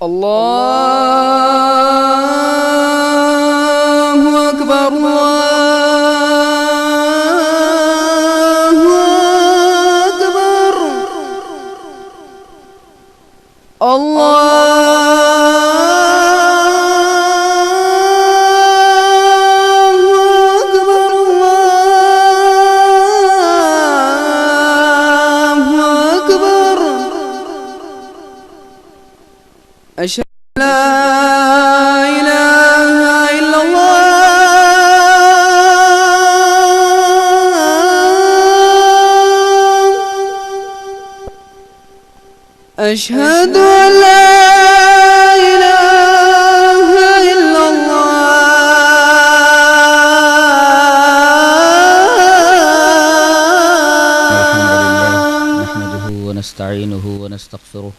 اللہ اکبر اللہ اکبر أشهد أن لا إله إلا الله أشهد أن لا إله إلا الله. نحمده ونستعينه ونستغفره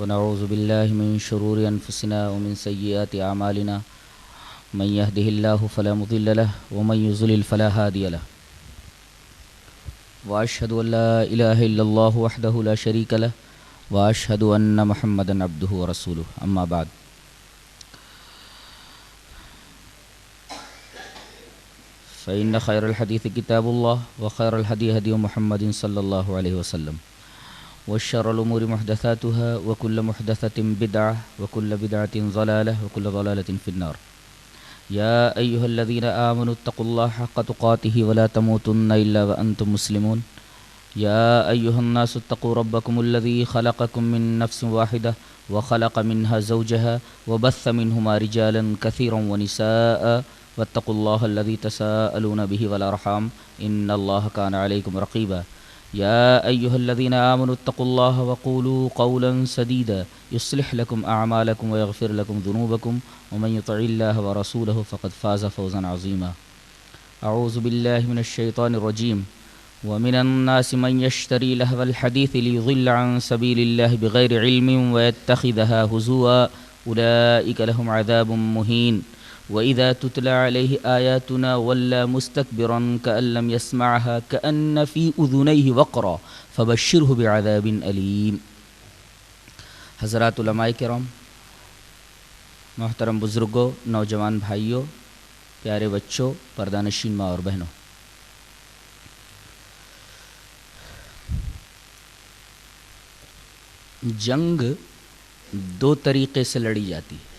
ونعوذ بالله من شرور أنفسنا ومن سيئات أعمالنا من يهده الله فلا مضل له ومن يضلل فلا هادي له وأشهد أن لا إله إلا الله وحده لا شريك له وأشهد أن محمدا عبده ورسوله أما بعد فإن خير الحديث كتاب الله وخير الهدي هدي محمد صلى الله عليه وسلم والشر الأمور محدثاتها وكل محدثة بدعة وكل بدعة ضلالة وكل ضلالة في النار. يا أيها الذين آمنوا اتقوا الله حق تقاته ولا تموتن إلا وأنتم مسلمون. يا أيها الناس اتقوا ربكم الذي خلقكم من نفس واحدة وخلق منها زوجها وبث منهما رجالا كثيرا ونساء واتقوا الله الذي تساءلون به والأرحام إن الله كان عليكم رقيبا. يا أيها الذين آمنوا اتقوا الله وقولوا قولا سديدا يصلح لكم أعمالكم ويغفر لكم ذنوبكم ومن يطع الله ورسوله فقد فاز فوزا عظيما. أعوذ بالله من الشيطان الرجيم. ومن الناس من يشتري لهو الحديث ليضل عن سبيل الله بغير علم ويتخذها هزوا أولئك لهم عذاب مهين. وإذا تتلى عليه آياتنا ولى مستكبرا كأن لم يسمعها كأن في أذنيه وقرا فبشره بعذاب أليم. حضرات علماء کرام، محترم بزرگوں، نوجوان بھائیوں، پیارے بچوں، پردہ نشین ماں اور بہنوں، جنگ دو طریقے سے لڑی جاتی ہے.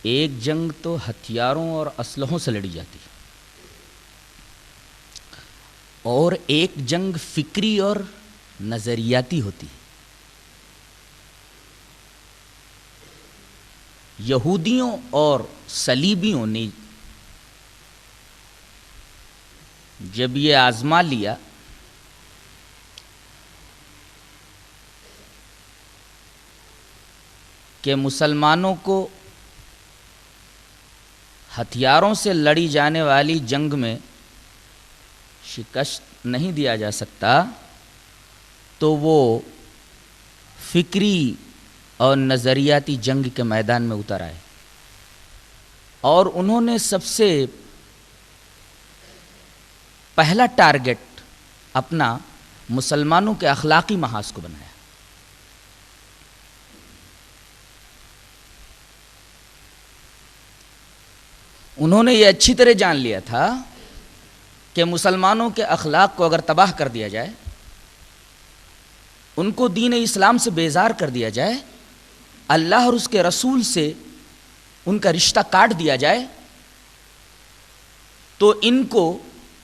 ایک جنگ تو ہتھیاروں اور اسلحوں سے لڑی جاتی ہے اور ایک جنگ فکری اور نظریاتی ہوتی ہے. یہودیوں اور صلیبیوں نے جب یہ آزما لیا کہ مسلمانوں کو ہتھیاروں سے لڑی جانے والی جنگ میں شکست نہیں دیا جا سکتا، تو وہ فکری اور نظریاتی جنگ کے میدان میں اتر آئے اور انہوں نے سب سے پہلا ٹارگٹ اپنا مسلمانوں کے اخلاقی محاذ کو بنایا. انہوں نے یہ اچھی طرح جان لیا تھا کہ مسلمانوں کے اخلاق کو اگر تباہ کر دیا جائے، ان کو دین اسلام سے بیزار کر دیا جائے، اللہ اور اس کے رسول سے ان کا رشتہ کاٹ دیا جائے، تو ان کو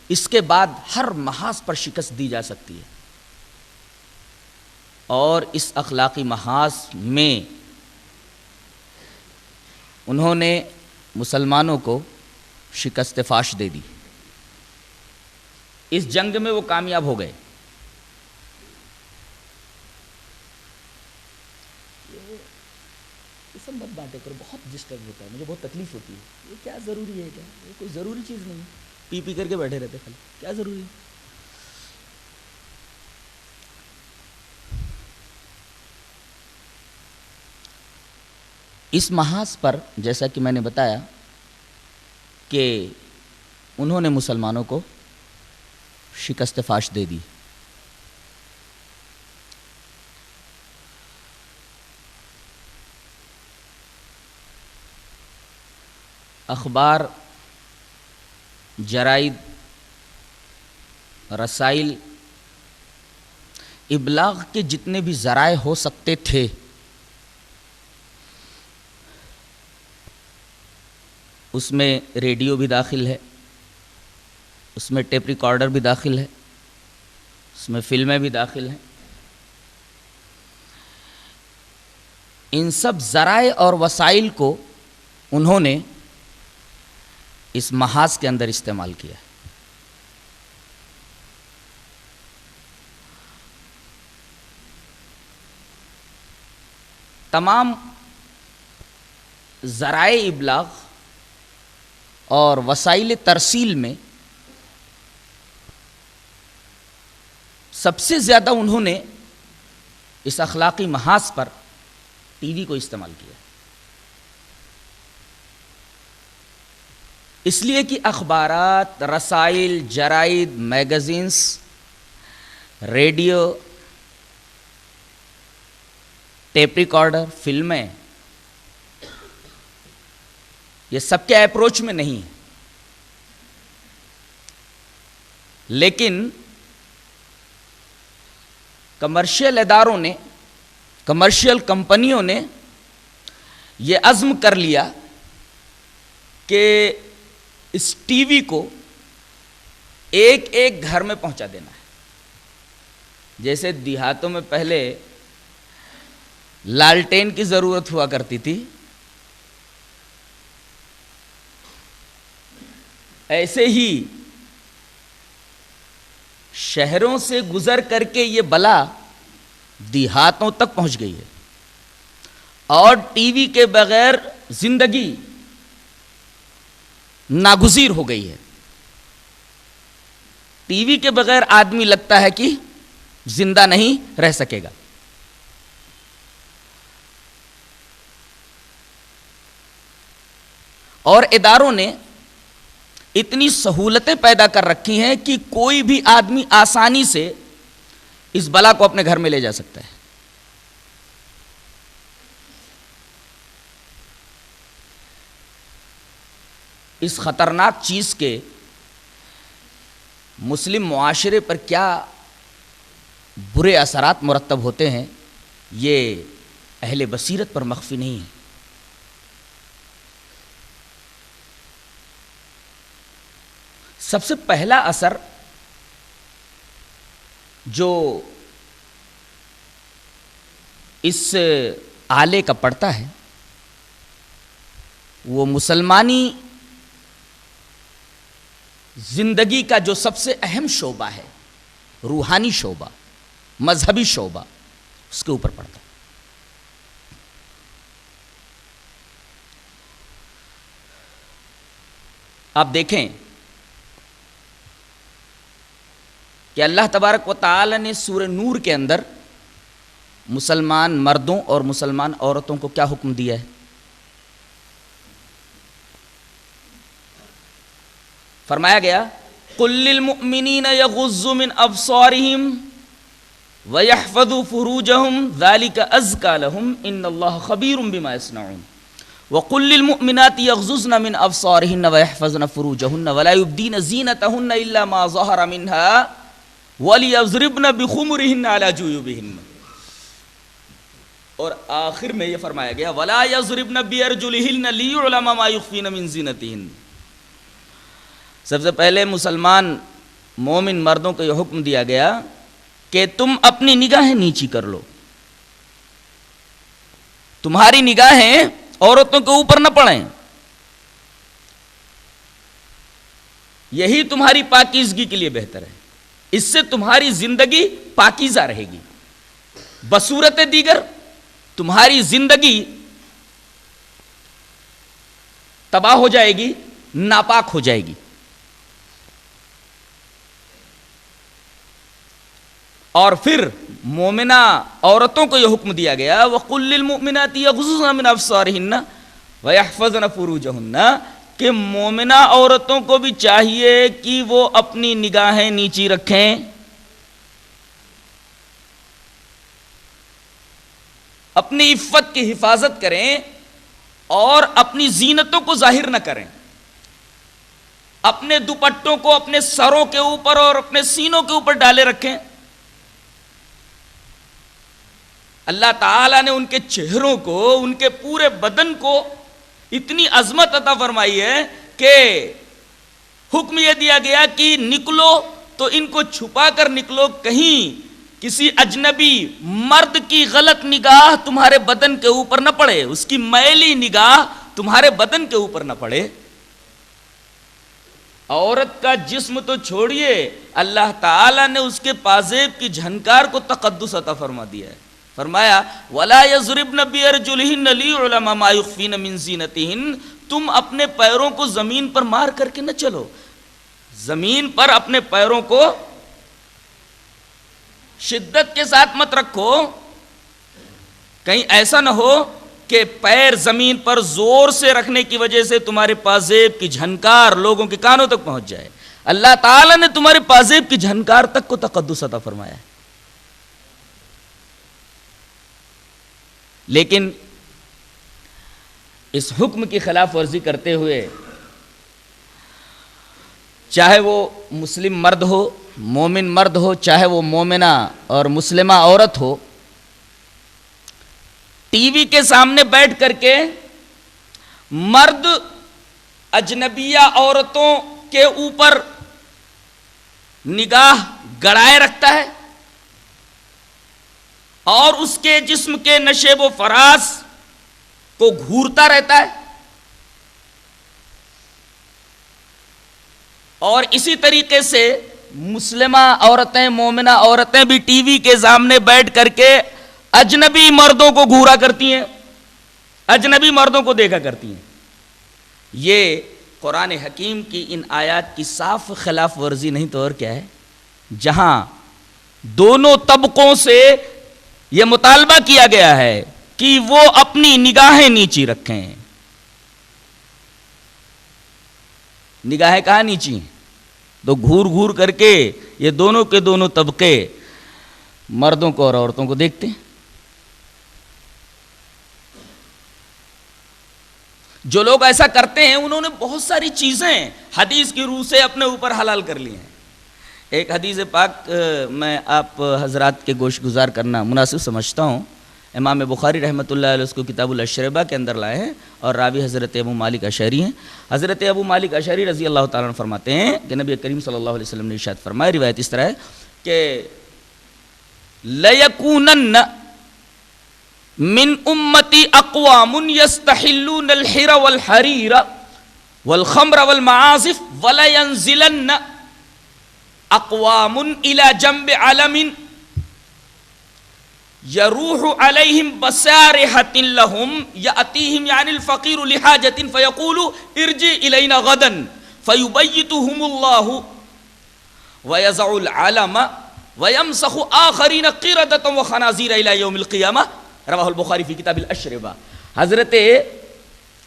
اس کے بعد ہر محاذ پر شکست دی جا سکتی ہے. اور اس اخلاقی محاذ میں انہوں نے مسلمانوں کو شکست فاش دے دی. اس جنگ میں وہ کامیاب ہو گئے. یہ سب مت بانٹے کرو، بہت ڈسٹرب ہوتا ہے، مجھے بہت تکلیف ہوتی ہے. یہ کیا ضروری ہے؟ کیا یہ کوئی ضروری چیز نہیں ہے. پی پی کر کے بیٹھے رہتے خالی، کیا ضروری ہے؟ اس محاذ پر جیسا کہ میں نے بتایا کہ انہوں نے مسلمانوں کو شکست فاش دے دی۔ اخبار، جرائد، رسائل، ابلاغ کے جتنے بھی ذرائع ہو سکتے تھے اس میں ریڈیو بھی داخل ہے، اس میں ٹیپ ریکارڈر بھی داخل ہے، اس میں فلمیں بھی داخل ہیں۔ ان سب ذرائع اور وسائل کو انہوں نے اس محاذ کے اندر استعمال کیا ہے۔ تمام ذرائع ابلاغ اور وسائل ترسیل میں سب سے زیادہ انہوں نے اس اخلاقی محاذ پر ٹی وی کو استعمال کیا، اس لیے کہ اخبارات، رسائل، جرائد، میگزینز، ریڈیو، ٹیپ ریکارڈر، فلمیں، یہ سب کے اپروچ میں نہیں ہے، لیکن کمرشل اداروں نے، کمرشل کمپنیوں نے یہ عزم کر لیا کہ اس ٹی وی کو ایک ایک گھر میں پہنچا دینا ہے۔ جیسے دیہاتوں میں پہلے لالٹین کی ضرورت ہوا کرتی تھی، ایسے ہی شہروں سے گزر کر کے یہ بلا دیہاتوں تک پہنچ گئی ہے، اور ٹی وی کے بغیر زندگی ناگزیر ہو گئی ہے۔ ٹی وی کے بغیر آدمی لگتا ہے کہ زندہ نہیں رہ سکے گا۔ اور اداروں نے اتنی سہولتیں پیدا کر رکھی ہیں کہ کوئی بھی آدمی آسانی سے اس بلا کو اپنے گھر میں لے جا سکتا ہے۔ اس خطرناک چیز کے مسلم معاشرے پر کیا برے اثرات مرتب ہوتے ہیں یہ اہل بصیرت پر مخفی نہیں ہے۔ سب سے پہلا اثر جو اس آلے کا پڑتا ہے وہ مسلمانی زندگی کا جو سب سے اہم شعبہ ہے، روحانی شعبہ، مذہبی شعبہ، اس کے اوپر پڑتا ہے۔ آپ دیکھیں کہ اللہ تبارک و تعالی نے سورہ نور کے اندر مسلمان مردوں اور مسلمان عورتوں کو کیا حکم دیا ہے؟ فرمایا گیا قُل لِّلْمُؤْمِنِينَ يَغُضُّوا مِنْ أَبْصَارِهِمْ وَيَحْفَظُوا فُرُوجَهُمْ ذَلِكَ أَزْكَىٰ لَهُمْ إِنَّ اللَّهَ خَبِيرٌ بِمَا يَصْنَعُونَ وَقُل لِّلْمُؤْمِنَاتِ يَغْضُضْنَ مِنْ أَبْصَارِهِنَّ وَيَحْفَظْنَ فُرُوجَهُنَّ وَلَا يُبْدِينَ زِينَتَهُنَّ إِلَّا مَا ظَهَرَ مِنْهَا وَلْيَضْرِبْنَ بِخُمُرِهِنَّ عَلَىٰ جُيُوبِهِنَّ، اور آخر میں یہ فرمایا گیا وَلَا يَضْرِبْنَ بِأَرْجُلِهِنَّ لِيُعْلَمَ مَا يُخْفِينَ مِنْ زِينَتِهِنَّ۔ سب سے پہلے مسلمان مومن مردوں کو یہ حکم دیا گیا کہ تم اپنی نگاہیں نیچی کر لو، تمہاری نگاہیں عورتوں کے اوپر نہ پڑیں، یہی تمہاری پاکیزگی کے لیے بہتر ہے، اس سے تمہاری زندگی پاکیزہ رہے گی، بصورت دیگر تمہاری زندگی تباہ ہو جائے گی، ناپاک ہو جائے گی۔ اور پھر مومنہ عورتوں کو یہ حکم دیا گیا وَقُل لِّلْمُؤْمِنَاتِ يَغْضُضْنَ مِنْ أَبْصَارِهِنَّ وَيَحْفَظْنَ فُرُوجَهُنَّ، کہ مومنہ عورتوں کو بھی چاہیے کہ وہ اپنی نگاہیں نیچی رکھیں، اپنی عفت کی حفاظت کریں اور اپنی زینتوں کو ظاہر نہ کریں، اپنے دوپٹوں کو اپنے سروں کے اوپر اور اپنے سینوں کے اوپر ڈالے رکھیں۔ اللہ تعالیٰ نے ان کے چہروں کو، ان کے پورے بدن کو اتنی عظمت عطا فرمائی ہے کہ حکم یہ دیا گیا کہ نکلو تو ان کو چھپا کر نکلو، کہیں کسی اجنبی مرد کی غلط نگاہ تمہارے بدن کے اوپر نہ پڑے، اس کی میلی نگاہ تمہارے بدن کے اوپر نہ پڑے۔ عورت کا جسم تو چھوڑیے، اللہ تعالیٰ نے اس کے پازیب کی جھنکار کو تقدس عطا فرما دیا ہے۔ فرمایا وَلَا يَضْرِبْنَ بِأَرْجُلِهِنَّ لِيُعْلَمَ مَا يُخْفِينَ مِنْ زِينَتِهِنَّ، تم اپنے پیروں کو زمین پر مار کر کے نہ چلو، زمین پر اپنے پیروں کو شدت کے ساتھ مت رکھو، کہیں ایسا نہ ہو کہ پیر زمین پر زور سے رکھنے کی وجہ سے تمہارے پازیب کی جھنکار لوگوں کے کانوں تک پہنچ جائے۔ اللہ تعالیٰ نے تمہارے پازیب کی جھنکار تک کو تقدس عطا فرمایا ہے، لیکن اس حکم کی خلاف ورزی کرتے ہوئے چاہے وہ مسلم مرد ہو، مومن مرد ہو، چاہے وہ مومنہ اور مسلمہ عورت ہو، ٹی وی کے سامنے بیٹھ کر کے مرد اجنبیہ عورتوں کے اوپر نگاہ گڑائے رکھتا ہے اور اس کے جسم کے نشیب و فراز کو گھورتا رہتا ہے، اور اسی طریقے سے مسلمہ عورتیں، مومنہ عورتیں بھی ٹی وی کے سامنے بیٹھ کر کے اجنبی مردوں کو گھورا کرتی ہیں، اجنبی مردوں کو دیکھا کرتی ہیں۔ یہ قرآن حکیم کی ان آیات کی صاف خلاف ورزی نہیں تو اور کیا ہے، جہاں دونوں طبقوں سے یہ مطالبہ کیا گیا ہے کہ وہ اپنی نگاہیں نیچی رکھیں۔ نگاہیں کہاں نیچی ہیں؟ تو گھور گھور کر کے یہ دونوں کے دونوں طبقے مردوں کو اور عورتوں کو دیکھتے ہیں۔ جو لوگ ایسا کرتے ہیں انہوں نے بہت ساری چیزیں حدیث کی روح سے اپنے اوپر حلال کر لی ہیں۔ ایک حدیث پاک میں آپ حضرات کے گوش گزار کرنا مناسب سمجھتا ہوں، امام بخاری رحمۃ اللہ علیہ اس کو کتاب الاشربہ کے اندر لائے ہیں، اور راوی حضرت ابو مالک اشعری ہیں۔ حضرت ابو مالک اشعری رضی اللہ تعالیٰ عنہ فرماتے ہیں کہ نبی کریم صلی اللہ علیہ وسلم نے ارشاد فرمایا، روایت اس طرح ہے کہ لَيَكُونَنَّ مِنْ أُمَّتِي أَقْوَامٌ يَسْتَحِلُّونَ الْحِرَ وَالْحَرِيرَ وَالْخَمْرَ وَالْمَعَازِفَ وَلَيَنزِلَنَّ أَقْوَامٌ إِلَى جَنْبِ عَلَمٍ يروح عليهم بسارحة لهم يأتيهم يعني الفقير لحاجة فيقول ارجع إلينا غدا فيبيتهم الله ويزع العلم ويمسخ آخرين قردة وخنازير إلى يوم القيامة، رواه البخاری فی کتاب الاشربہ۔ حضرت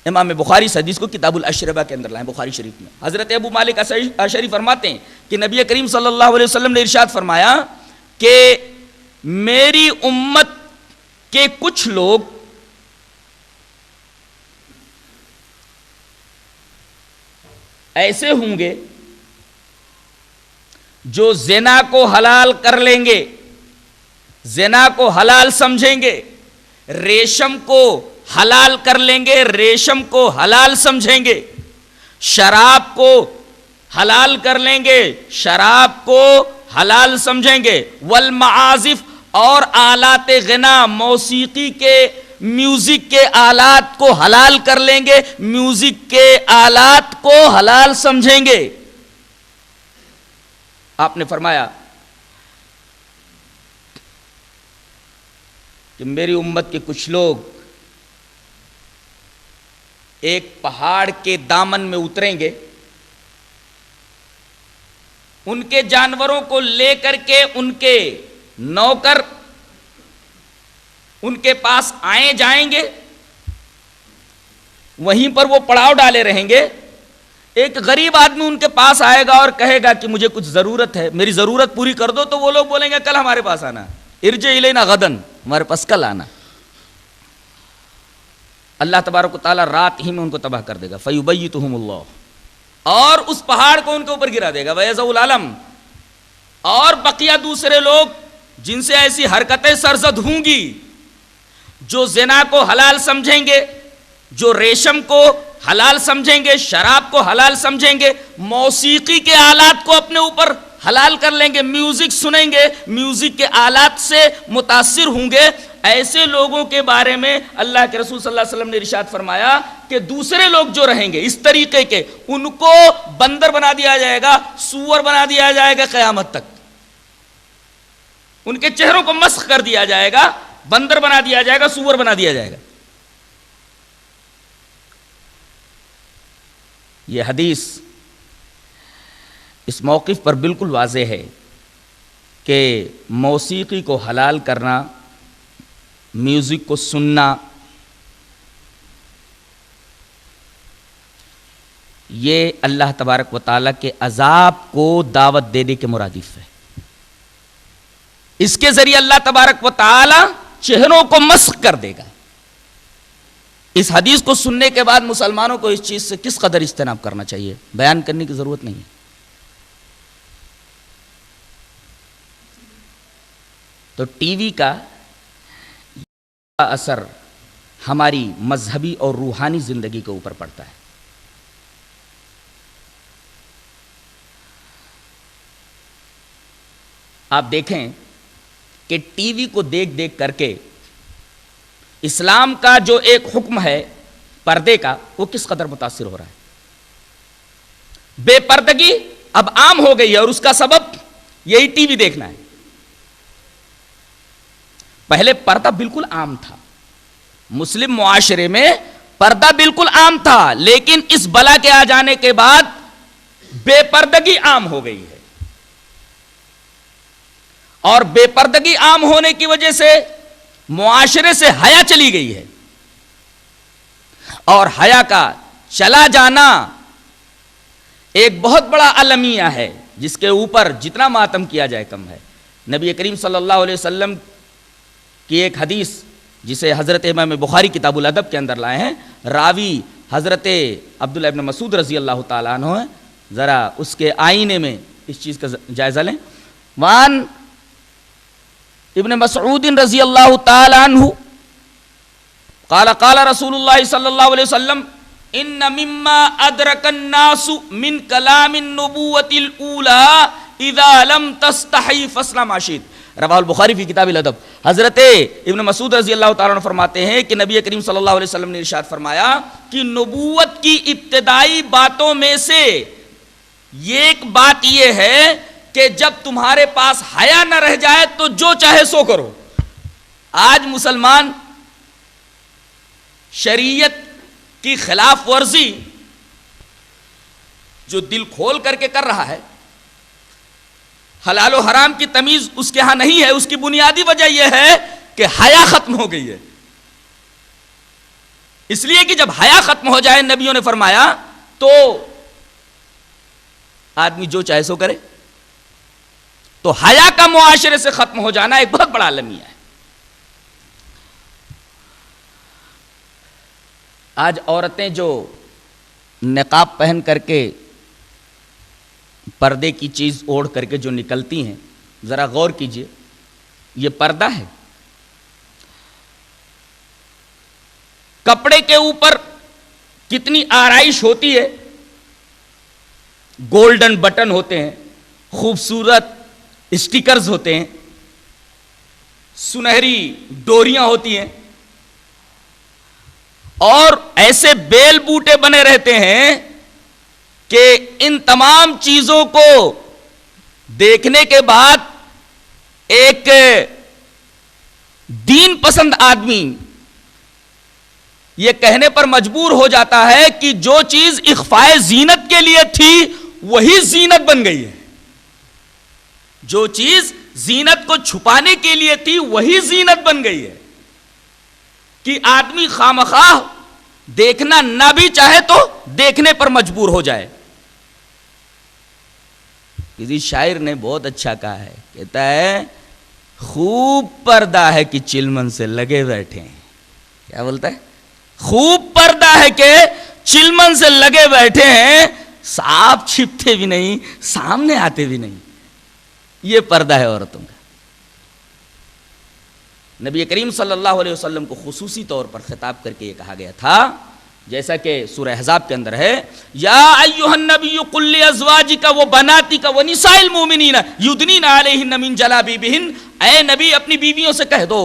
امام بخاری اس حدیث کو کتاب الاشربہ کے اندر لائیں، بخاری شریف میں۔ حضرت ابو مالک اشعری فرماتے ہیں کہ نبی کریم صلی اللہ علیہ وسلم نے ارشاد فرمایا کہ میری امت کے کچھ لوگ ایسے ہوں گے جو زنا کو حلال کر لیں گے، زنا کو حلال سمجھیں گے، ریشم کو حلال کر لیں گے، ریشم کو حلال سمجھیں گے، شراب کو حلال کر لیں گے، شراب کو حلال سمجھیں گے، والمعازف اور آلات غنا، موسیقی کے، میوزک کے آلات کو حلال کر لیں گے، میوزک کے آلات کو حلال سمجھیں گے۔ آپ نے فرمایا کہ میری امت کے کچھ لوگ ایک پہاڑ کے دامن میں اتریں گے، ان کے جانوروں کو لے کر کے ان کے نوکر ان کے پاس آئے جائیں گے، وہیں پر وہ پڑاؤ ڈالے رہیں گے، ایک غریب آدمی ان کے پاس آئے گا اور کہے گا کہ مجھے کچھ ضرورت ہے، میری ضرورت پوری کر دو، تو وہ لوگ بولیں گے کل ہمارے پاس آنا، ارجع الینا غدن، ہمارے پاس کل آنا۔ اللہ تبارک و تعالیٰ رات ہی میں ان کو تباہ کر دے گا، فیبیتہم اللہ، اور اس پہاڑ کو ان کے اوپر گرا دے گا، ویضع العلم، اور بقیہ دوسرے لوگ جن سے ایسی حرکتیں سرزد ہوں گی، جو زنا کو حلال سمجھیں گے، جو ریشم کو حلال سمجھیں گے، شراب کو حلال سمجھیں گے، موسیقی کے آلات کو اپنے اوپر حلال کر لیں گے، میوزک سنیں گے، میوزک کے آلات سے متاثر ہوں گے، ایسے لوگوں کے بارے میں اللہ کے رسول صلی اللہ علیہ وسلم نے ارشاد فرمایا کہ دوسرے لوگ جو رہیں گے اس طریقے کے، ان کو بندر بنا دیا جائے گا، سور بنا دیا جائے گا قیامت تک، ان کے چہروں کو مسخ کر دیا جائے گا، بندر بنا دیا جائے گا، سور بنا دیا جائے گا۔ یہ حدیث اس موقف پر بالکل واضح ہے کہ موسیقی کو حلال کرنا، میوزک کو سننا، یہ اللہ تبارک و تعالیٰ کے عذاب کو دعوت دینے کے مرادف ہے۔ اس کے ذریعے اللہ تبارک و تعالیٰ چہروں کو مسخ کر دے گا۔ اس حدیث کو سننے کے بعد مسلمانوں کو اس چیز سے کس قدر اجتناب کرنا چاہیے، بیان کرنے کی ضرورت نہیں ہے۔ تو ٹی وی کا اثر ہماری مذہبی اور روحانی زندگی کے اوپر پڑتا ہے۔ آپ دیکھیں کہ ٹی وی کو دیکھ دیکھ کر کے اسلام کا جو ایک حکم ہے پردے کا، وہ کس قدر متاثر ہو رہا ہے۔ بے پردگی اب عام ہو گئی ہے، اور اس کا سبب یہی ٹی وی دیکھنا ہے۔ پہلے پردہ بالکل عام تھا، مسلم معاشرے میں پردہ بالکل عام تھا، لیکن اس بلا کے آ جانے کے بعد بے پردگی عام ہو گئی ہے، اور بے پردگی عام ہونے کی وجہ سے معاشرے سے حیا چلی گئی ہے، اور حیا کا چلا جانا ایک بہت بڑا المیہ ہے جس کے اوپر جتنا ماتم کیا جائے کم ہے۔ نبی کریم صلی اللہ علیہ وسلم کی ایک حدیث جسے حضرت امام بخاری کتاب الادب کے اندر لائے ہیں، راوی حضرت عبداللہ ابن مسعود رضی اللہ تعالیٰ عنہ ہیں، ذرا اس کے آئینے میں اس چیز کا جائزہ لیں۔ وان ابن مسعود رضی اللہ تعالی عنہ قال قال رسول اللہ صلی اللہ علیہ وسلم ان مما ادرک الناس من کلام النبوۃ الاولى اذا لم تستحی فاصنع ما شئت، رواہ البخاری فی کتاب الادب۔ حضرت ابن مسعود رضی اللہ تعالیٰ عنہ فرماتے ہیں کہ نبی کریم صلی اللہ علیہ وسلم نے ارشاد فرمایا کہ نبوت کی ابتدائی باتوں میں سے ایک بات یہ ہے کہ جب تمہارے پاس حیا نہ رہ جائے تو جو چاہے سو کرو۔ آج مسلمان شریعت کی خلاف ورزی جو دل کھول کر کے کر رہا ہے، حلال و حرام کی تمیز اس کے ہاں نہیں ہے، اس کی بنیادی وجہ یہ ہے کہ حیا ختم ہو گئی ہے۔ اس لیے کہ جب حیا ختم ہو جائے، نبیوں نے فرمایا، تو آدمی جو چاہے سو کرے۔ تو حیا کا معاشرے سے ختم ہو جانا ایک بہت بڑا المیہ ہے۔ آج عورتیں جو نقاب پہن کر کے پردے کی چیز اوڑھ کر کے جو نکلتی ہیں، ذرا غور کیجئے، یہ پردہ ہے؟ کپڑے کے اوپر کتنی آرائش ہوتی ہے، گولڈن بٹن ہوتے ہیں، خوبصورت اسٹیکرز ہوتے ہیں، سنہری ڈوریاں ہوتی ہیں، اور ایسے بیل بوٹے بنے رہتے ہیں کہ ان تمام چیزوں کو دیکھنے کے بعد ایک دین پسند آدمی یہ کہنے پر مجبور ہو جاتا ہے کہ جو چیز اخفائے زینت کے لیے تھی وہی زینت بن گئی ہے، جو چیز زینت کو چھپانے کے لیے تھی وہی زینت بن گئی ہے، کہ آدمی خامخواہ دیکھنا نہ بھی چاہے تو دیکھنے پر مجبور ہو جائے۔ کسی شاعر نے بہت اچھا کہا ہے، کہتا ہے خوب پردہ ہے کہ چلمن سے لگے بیٹھے ہیں. کیا بولتا ہے؟ خوب پردہ ہے کہ چلمن سے لگے بیٹھے ہیں، سانپ چھپتے بھی نہیں، سامنے آتے بھی نہیں. یہ پردہ ہے عورتوں کا. نبی کریم صلی اللہ علیہ وسلم کو خصوصی طور پر خطاب کر کے یہ کہا گیا تھا، جیسا کہ سورہ احزاب کے اندر ہے، یا ایھا النبی قل لازواجک وبناتک ونساء المؤمنین یدنین علیہن من جلابیبہن. اے نبی اپنی بیویوں سے کہہ دو،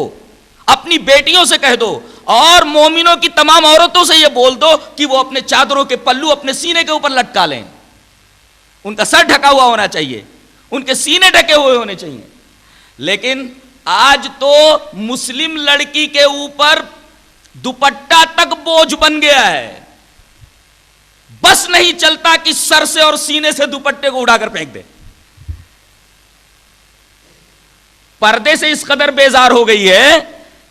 اپنی بیٹیوں سے کہہ دو، اور مومنوں کی تمام عورتوں سے یہ بول دو کہ وہ اپنے چادروں کے پلو اپنے سینے کے اوپر لٹکا لیں. ان کا سر ڈھکا ہوا ہونا چاہیے، ان کے سینے ڈھکے ہوئے ہونے چاہیے. لیکن آج تو مسلم لڑکی کے اوپر دوپٹہ تک بوجھ بن گیا ہے. بس نہیں چلتا کہ سر سے اور سینے سے دوپٹے کو اڑا کر پھینک دے. پردے سے اس قدر بیزار ہو گئی ہے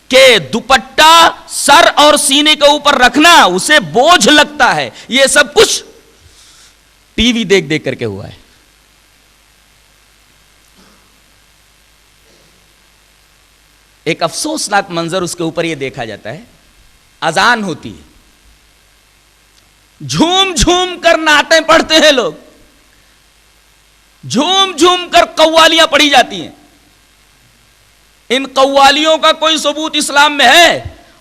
کہ دوپٹہ سر اور سینے کے اوپر رکھنا اسے بوجھ لگتا ہے. یہ سب کچھ ٹی وی دیکھ دیکھ کر کے ہوا ہے. ایک افسوسناک منظر اس کے اوپر یہ دیکھا جاتا ہے، اذان ہوتی ہے، جھوم جھوم کر نعتیں پڑھتے ہیں لوگ، جھوم جھوم کر قوالیاں پڑھی جاتی ہیں. ان قوالیوں کا کوئی ثبوت اسلام میں ہے؟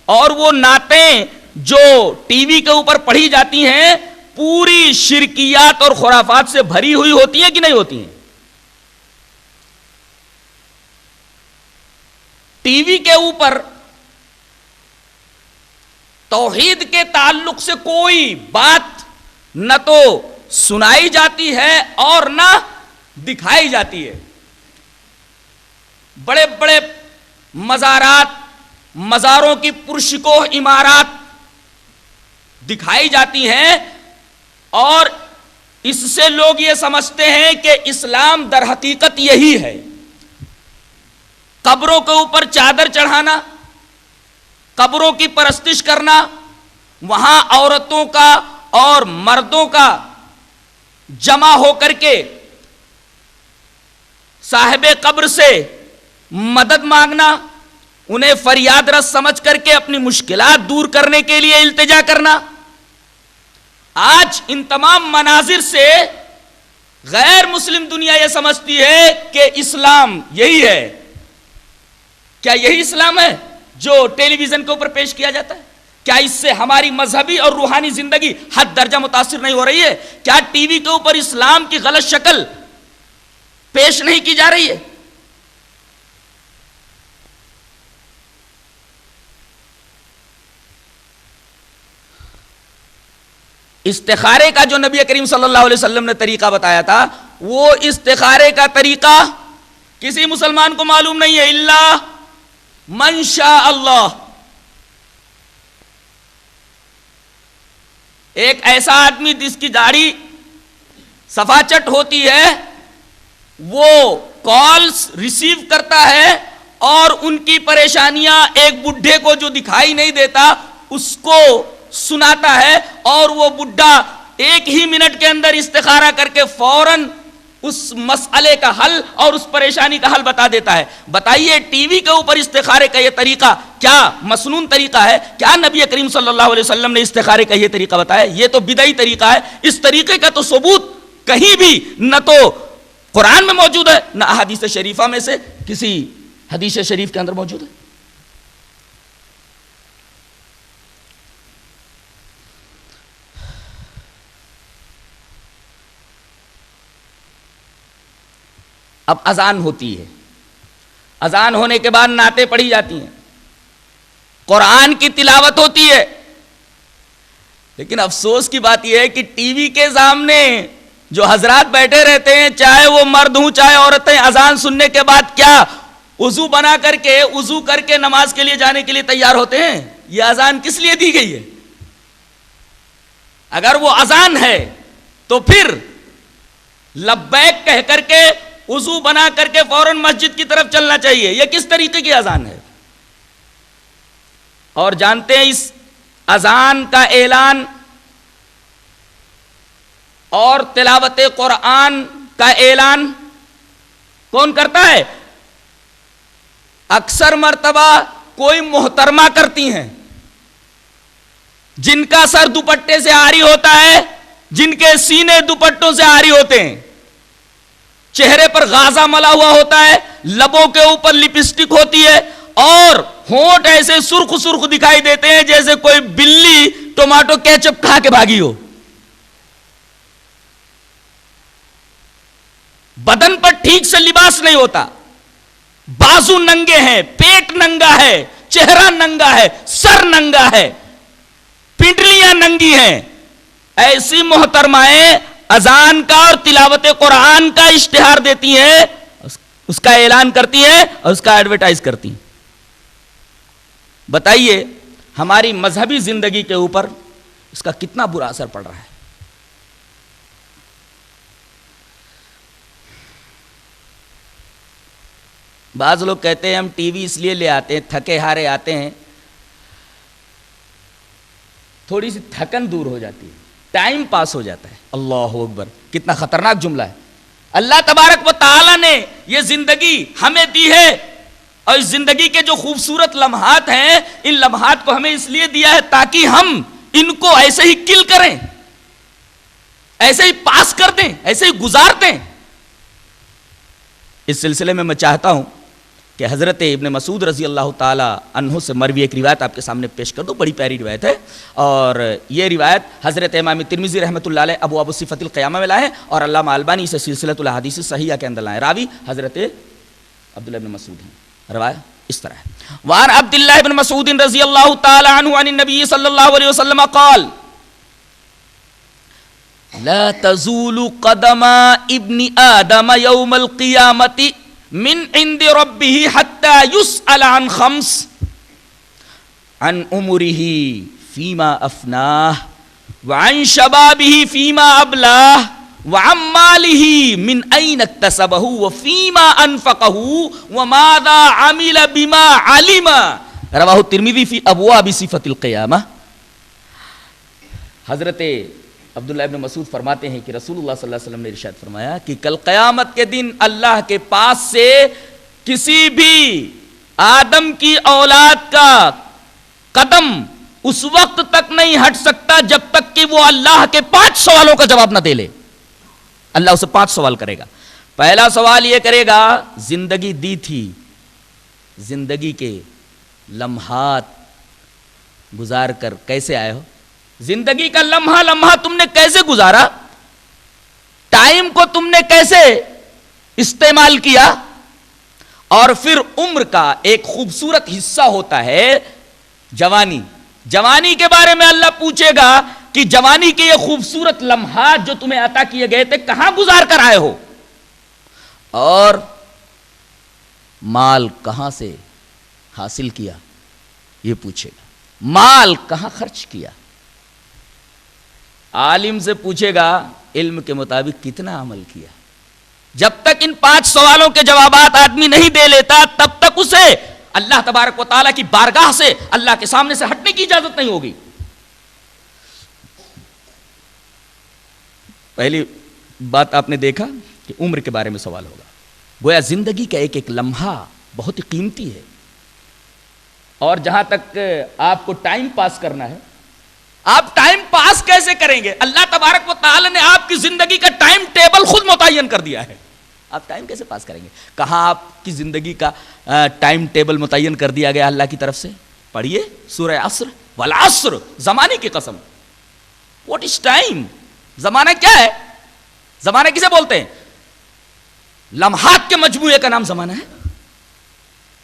اور وہ نعتیں جو ٹی وی کے اوپر پڑھی جاتی ہیں پوری شرکیات اور خرافات سے بھری ہوئی ہوتی ہیں کہ نہیں ہوتی ہیں؟ ٹی وی کے اوپر توحید کے تعلق سے کوئی بات نہ تو سنائی جاتی ہے اور نہ دکھائی جاتی ہے. بڑے بڑے مزارات، مزاروں کی پرشکوہ عمارات دکھائی جاتی ہیں، اور اس سے لوگ یہ سمجھتے ہیں کہ اسلام در حقیقت یہی ہے. قبروں کے اوپر چادر چڑھانا، قبروں کی پرستش کرنا، وہاں عورتوں کا اور مردوں کا جمع ہو کر کے صاحب قبر سے مدد مانگنا، انہیں فریاد رس سمجھ کر کے اپنی مشکلات دور کرنے کے لیے التجا کرنا. آج ان تمام مناظر سے غیر مسلم دنیا یہ سمجھتی ہے کہ اسلام یہی ہے. کیا یہی اسلام ہے جو ٹیلی ویژن کے اوپر پیش کیا جاتا ہے؟ کیا اس سے ہماری مذہبی اور روحانی زندگی حد درجہ متاثر نہیں ہو رہی ہے؟ کیا ٹی وی کے اوپر اسلام کی غلط شکل پیش نہیں کی جا رہی ہے؟ استخارے کا جو نبی کریم صلی اللہ علیہ وسلم نے طریقہ بتایا تھا، وہ استخارے کا طریقہ کسی مسلمان کو معلوم نہیں ہے الا من شاء اللہ. ایک ایسا آدمی جس کی داڑھی سفاچٹ ہوتی ہے، وہ کالز ریسیو کرتا ہے اور ان کی پریشانیاں ایک بڈھے کو جو دکھائی نہیں دیتا اس کو سناتا ہے، اور وہ بڈھا ایک ہی منٹ کے اندر استخارہ کر کے فوراً اس مسئلے کا حل اور اس پریشانی کا حل بتا دیتا ہے. بتائیے ٹی وی کے اوپر استخارے کا یہ طریقہ کیا مسنون طریقہ ہے؟ کیا نبی کریم صلی اللہ علیہ وسلم نے استخارے کا یہ طریقہ بتایا؟ یہ تو بدعی طریقہ ہے. اس طریقے کا تو ثبوت کہیں بھی نہ تو قرآن میں موجود ہے، نہ احادیث شریفہ میں سے کسی حدیث شریف کے اندر موجود ہے. اب اذان ہوتی ہے، اذان ہونے کے بعد نعتیں پڑھی جاتی ہیں، قرآن کی تلاوت ہوتی ہے. لیکن افسوس کی بات یہ ہے کہ ٹی وی کے سامنے جو حضرات بیٹھے رہتے ہیں، چاہے وہ مرد ہوں چاہے عورتیں، اذان سننے کے بعد کیا وضو بنا کر کے وضو کر کے نماز کے لیے جانے کے لیے تیار ہوتے ہیں؟ یہ اذان کس لیے دی گئی ہے؟ اگر وہ اذان ہے تو پھر لبیک کہہ کر کے وضو بنا کر کے فوراً مسجد کی طرف چلنا چاہیے. یہ کس طریقے کی اذان ہے؟ اور جانتے ہیں اس اذان کا اعلان اور تلاوت قرآن کا اعلان کون کرتا ہے؟ اکثر مرتبہ کوئی محترمہ کرتی ہیں، جن کا سر دوپٹے سے آری ہوتا ہے، جن کے سینے دوپٹوں سے آری ہوتے ہیں، چہرے پر غازہ ملا ہوا ہوتا ہے، لبوں کے اوپر لپسٹک ہوتی ہے اور ہونٹ ایسے سرخ سرخ دکھائی دیتے ہیں جیسے کوئی بلی ٹومیٹو کیچپ کھا کے بھاگی ہو. بدن پر ٹھیک سے لباس نہیں ہوتا، بازو ننگے ہیں، پیٹ ننگا ہے، چہرہ ننگا ہے، سر ننگا ہے، پنڈلیاں ننگی ہیں. ایسی محترمائیں اذان کا اور تلاوت قرآن کا اشتہار دیتی ہیں، اس کا اعلان کرتی ہیں اور اس کا ایڈورٹائز کرتی ہیں. بتائیے ہماری مذہبی زندگی کے اوپر اس کا کتنا برا اثر پڑ رہا ہے. بعض لوگ کہتے ہیں ہم ٹی وی اس لیے لے آتے ہیں، تھکے ہارے آتے ہیں، تھوڑی سی تھکن دور ہو جاتی ہے، ٹائم پاس ہو جاتا ہے. اللہ اکبر، کتنا خطرناک جملہ ہے. اللہ تبارک و تعالی نے یہ زندگی ہمیں دی ہے اور اس زندگی کے جو خوبصورت لمحات ہیں، ان لمحات کو ہمیں اس لیے دیا ہے تاکہ ہم ان کو ایسے ہی کل کریں، ایسے ہی پاس کر دیں، ایسے ہی گزار دیں. اس سلسلے میں چاہتا ہوں کہ حضرت ابن مسعود رضی اللہ تعالی عنہ سے مروی ایک روایت آپ کے سامنے پیش کر دو. بڑی پیاری روایت ہے اور یہ روایت حضرت امام ترمذی رحمۃ اللہ علیہ ابواب صفۃ القیامہ میں لائے ہیں اور علامہ البانی اسے سلسلۃ الاحادیث صحیحہ کے اندر لائے. راوی حضرت عبداللہ بن مسعود ہیں. روایت اس طرح ہے. وعن عبداللہ بن مسعود رضی اللہ تعالی عنہ عن النبی صلی اللہ علیہ وسلم قال لا تزول قدم ابن آدم یوم القیامت من عند ربه حتى يسأل عن خمس عن عمره فيما أفناه وعن شبابه فيما أبلاه وعن ماله من أين اكتسبه وفيما أنفقه وماذا عمل بما علم. رواه الترمذي في أبواب صفة القيامة. حضرت عبداللہ ابن مسعود فرماتے ہیں کہ رسول اللہ صلی اللہ علیہ وسلم نے ارشاد فرمایا کہ کل قیامت کے دن اللہ کے پاس سے کسی بھی آدم کی اولاد کا قدم اس وقت تک نہیں ہٹ سکتا جب تک کہ وہ اللہ کے 5 سوالوں کا جواب نہ دے لے. اللہ اسے 5 سوال کرے گا. پہلا سوال یہ کرے گا زندگی دی تھی، زندگی کے لمحات گزار کر کیسے آئے ہو؟ زندگی کا لمحہ لمحہ تم نے کیسے گزارا؟ ٹائم کو تم نے کیسے استعمال کیا؟ اور پھر عمر کا ایک خوبصورت حصہ ہوتا ہے جوانی. جوانی کے بارے میں اللہ پوچھے گا کہ جوانی کے یہ خوبصورت لمحات جو تمہیں عطا کیے گئے تھے کہاں گزار کر آئے ہو؟ اور مال کہاں سے حاصل کیا یہ پوچھے گا. مال کہاں خرچ کیا؟ عالم سے پوچھے گا علم کے مطابق کتنا عمل کیا. جب تک ان 5 سوالوں کے جوابات آدمی نہیں دے لیتا تب تک اسے اللہ تبارک و تعالیٰ کی بارگاہ سے اللہ کے سامنے سے ہٹنے کی اجازت نہیں ہوگی. پہلی بات آپ نے دیکھا کہ عمر کے بارے میں سوال ہوگا. گویا زندگی کا ایک ایک لمحہ بہت ہی قیمتی ہے اور جہاں تک آپ کو ٹائم پاس کرنا ہے، آپ ٹائم پاس کیسے کریں گے؟ اللہ تبارک و تعالی نے آپ کی زندگی کا ٹائم ٹیبل خود متعین کر دیا ہے. آپ ٹائم کیسے پاس کریں گے؟ کہاں آپ کی زندگی کا ٹائم ٹیبل متعین کر دیا گیا اللہ کی طرف سے؟ پڑھیے سورہ عصر، والعصر، زمانے کی قسم. What is time? زمانہ کیا ہے؟ زمانہ کسے بولتے ہیں؟ لمحات کے مجموعے کا نام زمانہ ہے.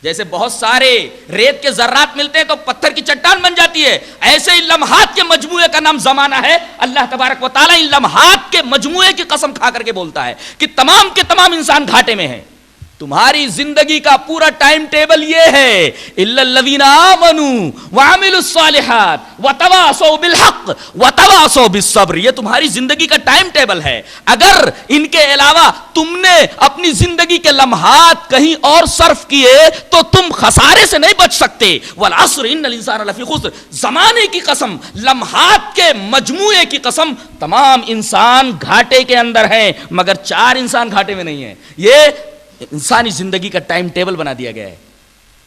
جیسے بہت سارے ریت کے ذرات ملتے ہیں تو پتھر کی چٹان بن جاتی ہے، ایسے ہی لمحات کے مجموعے کا نام زمانہ ہے. اللہ تبارک و تعالیٰ ان لمحات کے مجموعے کی قسم کھا کر کے بولتا ہے کہ تمام کے تمام انسان گھاٹے میں ہیں. تمہاری زندگی کا پورا ٹائم ٹیبل یہ ہے، الا الذین آمنوا وعملوا الصالحات وتواصوا بالحق وتواصوا بالصبر، یہ تمہاری زندگی کا ٹائم ٹیبل ہے۔ اگر ان کے علاوہ تم نے اپنی زندگی کے لمحات کہیں اور صرف کیے تو تم خسارے سے نہیں بچ سکتے۔ والعصر ان الانسان لفی خسر، زمانے کی قسم، لمحات کے مجموعے کی قسم، تمام انسان گھاٹے کے اندر ہیں، مگر 4 انسان گھاٹے میں نہیں ہیں۔ یہ انسانی زندگی کا ٹائم ٹیبل بنا دیا گیا ہے،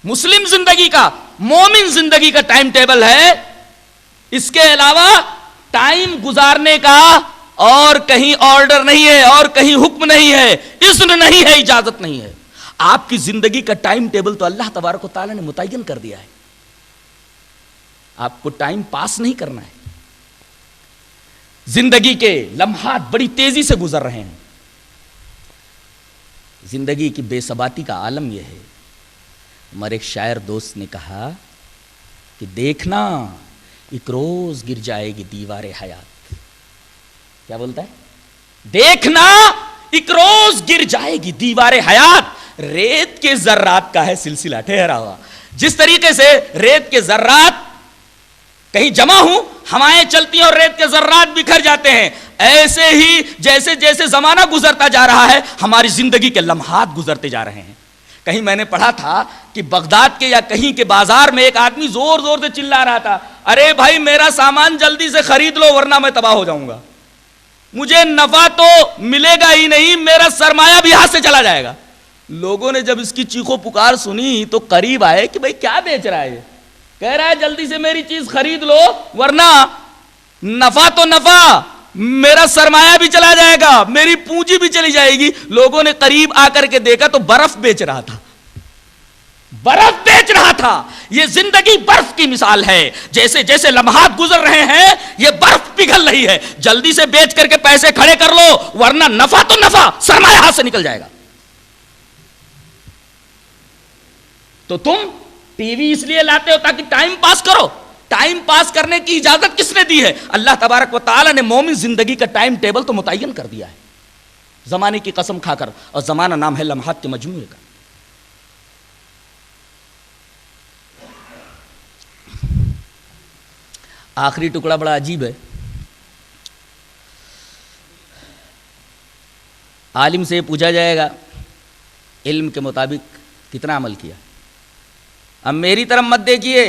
مسلم زندگی کا، مومن زندگی کا ٹائم ٹیبل ہے۔ اس کے علاوہ ٹائم گزارنے کا اور کہیں آرڈر نہیں ہے، اور کہیں حکم نہیں ہے، اذن نہیں ہے، اجازت نہیں ہے۔ آپ کی زندگی کا ٹائم ٹیبل تو اللہ تبارک و تعالی نے متعین کر دیا ہے۔ آپ کو ٹائم پاس نہیں کرنا ہے۔ زندگی کے لمحات بڑی تیزی سے گزر رہے ہیں۔ زندگی کی بے ثباتی کا عالم یہ ہے۔ ہمارے ایک شاعر دوست نے کہا کہ دیکھنا ایک روز گر جائے گی دیوار حیات۔ کیا بولتا ہے؟ دیکھنا ایک روز گر جائے گی دیوار حیات، ریت کے ذرات کا ہے سلسلہ ٹھہرا ہوا۔ جس طریقے سے ریت کے ذرات کہیں جمع ہوں، ہوائیں چلتی ہیں اور ریت کے ذرات بکھر جاتے ہیں، ایسے ہی جیسے جیسے زمانہ گزرتا جا رہا ہے ہماری زندگی کے لمحات گزرتے جا رہے ہیں۔ کہیں میں نے پڑھا تھا کہ بغداد کے یا کہیں کے بازار میں ایک آدمی زور زور سے چلا رہا تھا، ارے بھائی میرا سامان جلدی سے خرید لو ورنہ میں تباہ ہو جاؤں گا، مجھے نفع تو ملے گا ہی نہیں، میرا سرمایہ بھی ہاتھ سے چلا جائے گا۔ لوگوں نے جب اس کی چیخو پکار سنی تو قریب آئے کہ بھائی کیا بیچ رہا ہے؟ کہہ رہا ہے جلدی سے میری چیز خرید لو ورنہ نفع تو نفع، میرا سرمایہ بھی چلا جائے گا، میری پونجی بھی چلی جائے گی۔ لوگوں نے قریب آ کر کے دیکھا تو برف بیچ رہا تھا، برف بیچ رہا تھا۔ یہ زندگی برف کی مثال ہے، جیسے جیسے لمحات گزر رہے ہیں یہ برف پگھل رہی ہے، جلدی سے بیچ کر کے پیسے کھڑے کر لو ورنہ نفع تو نفع، سرمایہ ہاتھ سے نکل جائے گا۔ تو تم ٹی وی اس لیے لاتے ہو تاکہ ٹائم پاس کرو، ٹائم پاس کرنے کی اجازت کس نے دی ہے؟ اللہ تبارک و تعالی نے مومن زندگی کا ٹائم ٹیبل تو متعین کر دیا ہے، زمانے کی قسم کھا کر، اور زمانہ نام ہے لمحات کے مجموعے کا۔ آخری ٹکڑا بڑا عجیب ہے۔ عالم سے پوچھا جائے گا علم کے مطابق کتنا عمل کیا؟ اب میری طرف مت دیکھیے،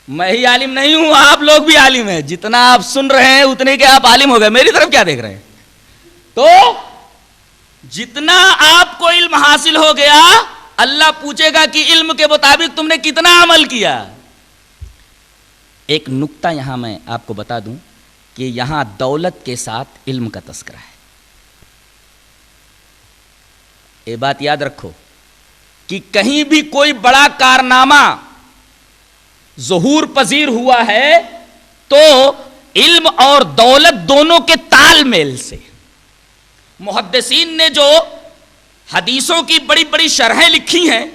میں ہی عالم نہیں ہوں، آپ لوگ بھی عالم ہیں، جتنا آپ سن رہے ہیں اتنے کے آپ عالم ہو گئے، میری طرف کیا دیکھ رہے ہیں؟ تو جتنا آپ کو علم حاصل ہو گیا اللہ پوچھے گا کہ علم کے مطابق تم نے کتنا عمل کیا۔ ایک نکتہ یہاں میں آپ کو بتا دوں کہ یہاں دولت کے ساتھ علم کا تذکرہ ہے۔ یہ بات یاد رکھو کہ کہیں بھی کوئی بڑا کارنامہ ظہور پذیر ہوا ہے تو علم اور دولت دونوں کے تال میل سے۔ محدثین نے جو حدیثوں کی بڑی بڑی شرحیں لکھی ہیں،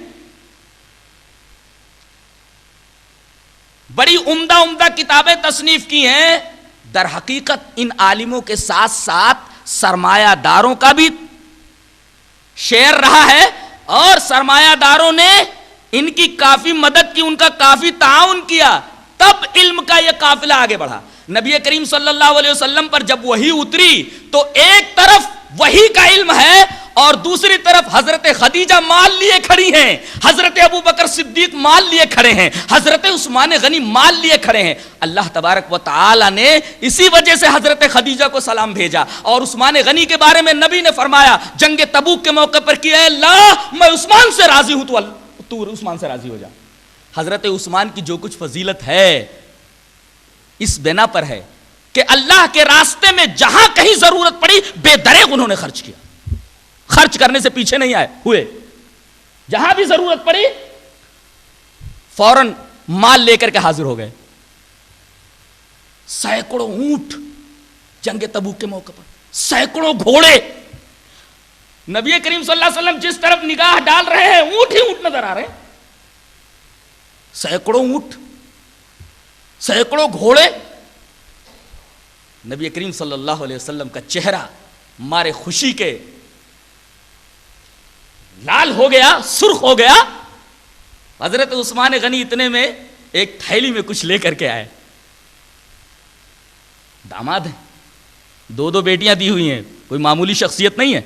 بڑی عمدہ عمدہ کتابیں تصنیف کی ہیں، در حقیقت ان عالموں کے ساتھ ساتھ سرمایہ داروں کا بھی شیئر رہا ہے، اور سرمایہ داروں نے ان کی کافی مدد کی، ان کا کافی تعاون کیا، تب علم کا یہ قافلہ آگے بڑھا۔ نبی کریم صلی اللہ علیہ وسلم پر جب وحی اتری تو ایک طرف وحی کا علم ہے اور دوسری طرف حضرت خدیجہ مال لیے کھڑی ہیں، حضرت ابو بکر صدیق مال لیے کھڑے ہیں، حضرت عثمان غنی مال لیے کھڑے ہیں۔ اللہ تبارک و تعالی نے اسی وجہ سے حضرت خدیجہ کو سلام بھیجا، اور عثمان غنی کے بارے میں نبی نے فرمایا جنگ تبوک کے موقع پر کہ اے اللہ میں عثمان سے راضی ہوں، تو عثمان سے راضی ہو جا۔ حضرت عثمان کی جو کچھ فضیلت ہے اس بنا پر ہے کہ اللہ کے راستے میں جہاں کہیں ضرورت پڑی بے دریغ انہوں نے خرچ کیا، خرچ کرنے سے پیچھے نہیں آئے ہوئے، جہاں بھی ضرورت پڑی فوراً مال لے کر کے حاضر ہو گئے۔ سینکڑوں اونٹ جنگ تبوک کے موقع پر، سینکڑوں گھوڑے، نبی کریم صلی اللہ علیہ وسلم جس طرف نگاہ ڈال رہے ہیں اونٹ ہی اونٹ نظر آ رہے ہیں، سینکڑوں اونٹ، سینکڑوں گھوڑے۔ نبی کریم صلی اللہ علیہ وسلم کا چہرہ مارے خوشی کے لال ہو گیا, سرخ ہو گیا. حضرت عثمان غنی اتنے میں ایک تھیلی میں کچھ لے کر کے آئے. داماد ہیں, 2 بیٹیاں دی ہوئی ہیں, کوئی معمولی شخصیت نہیں ہے.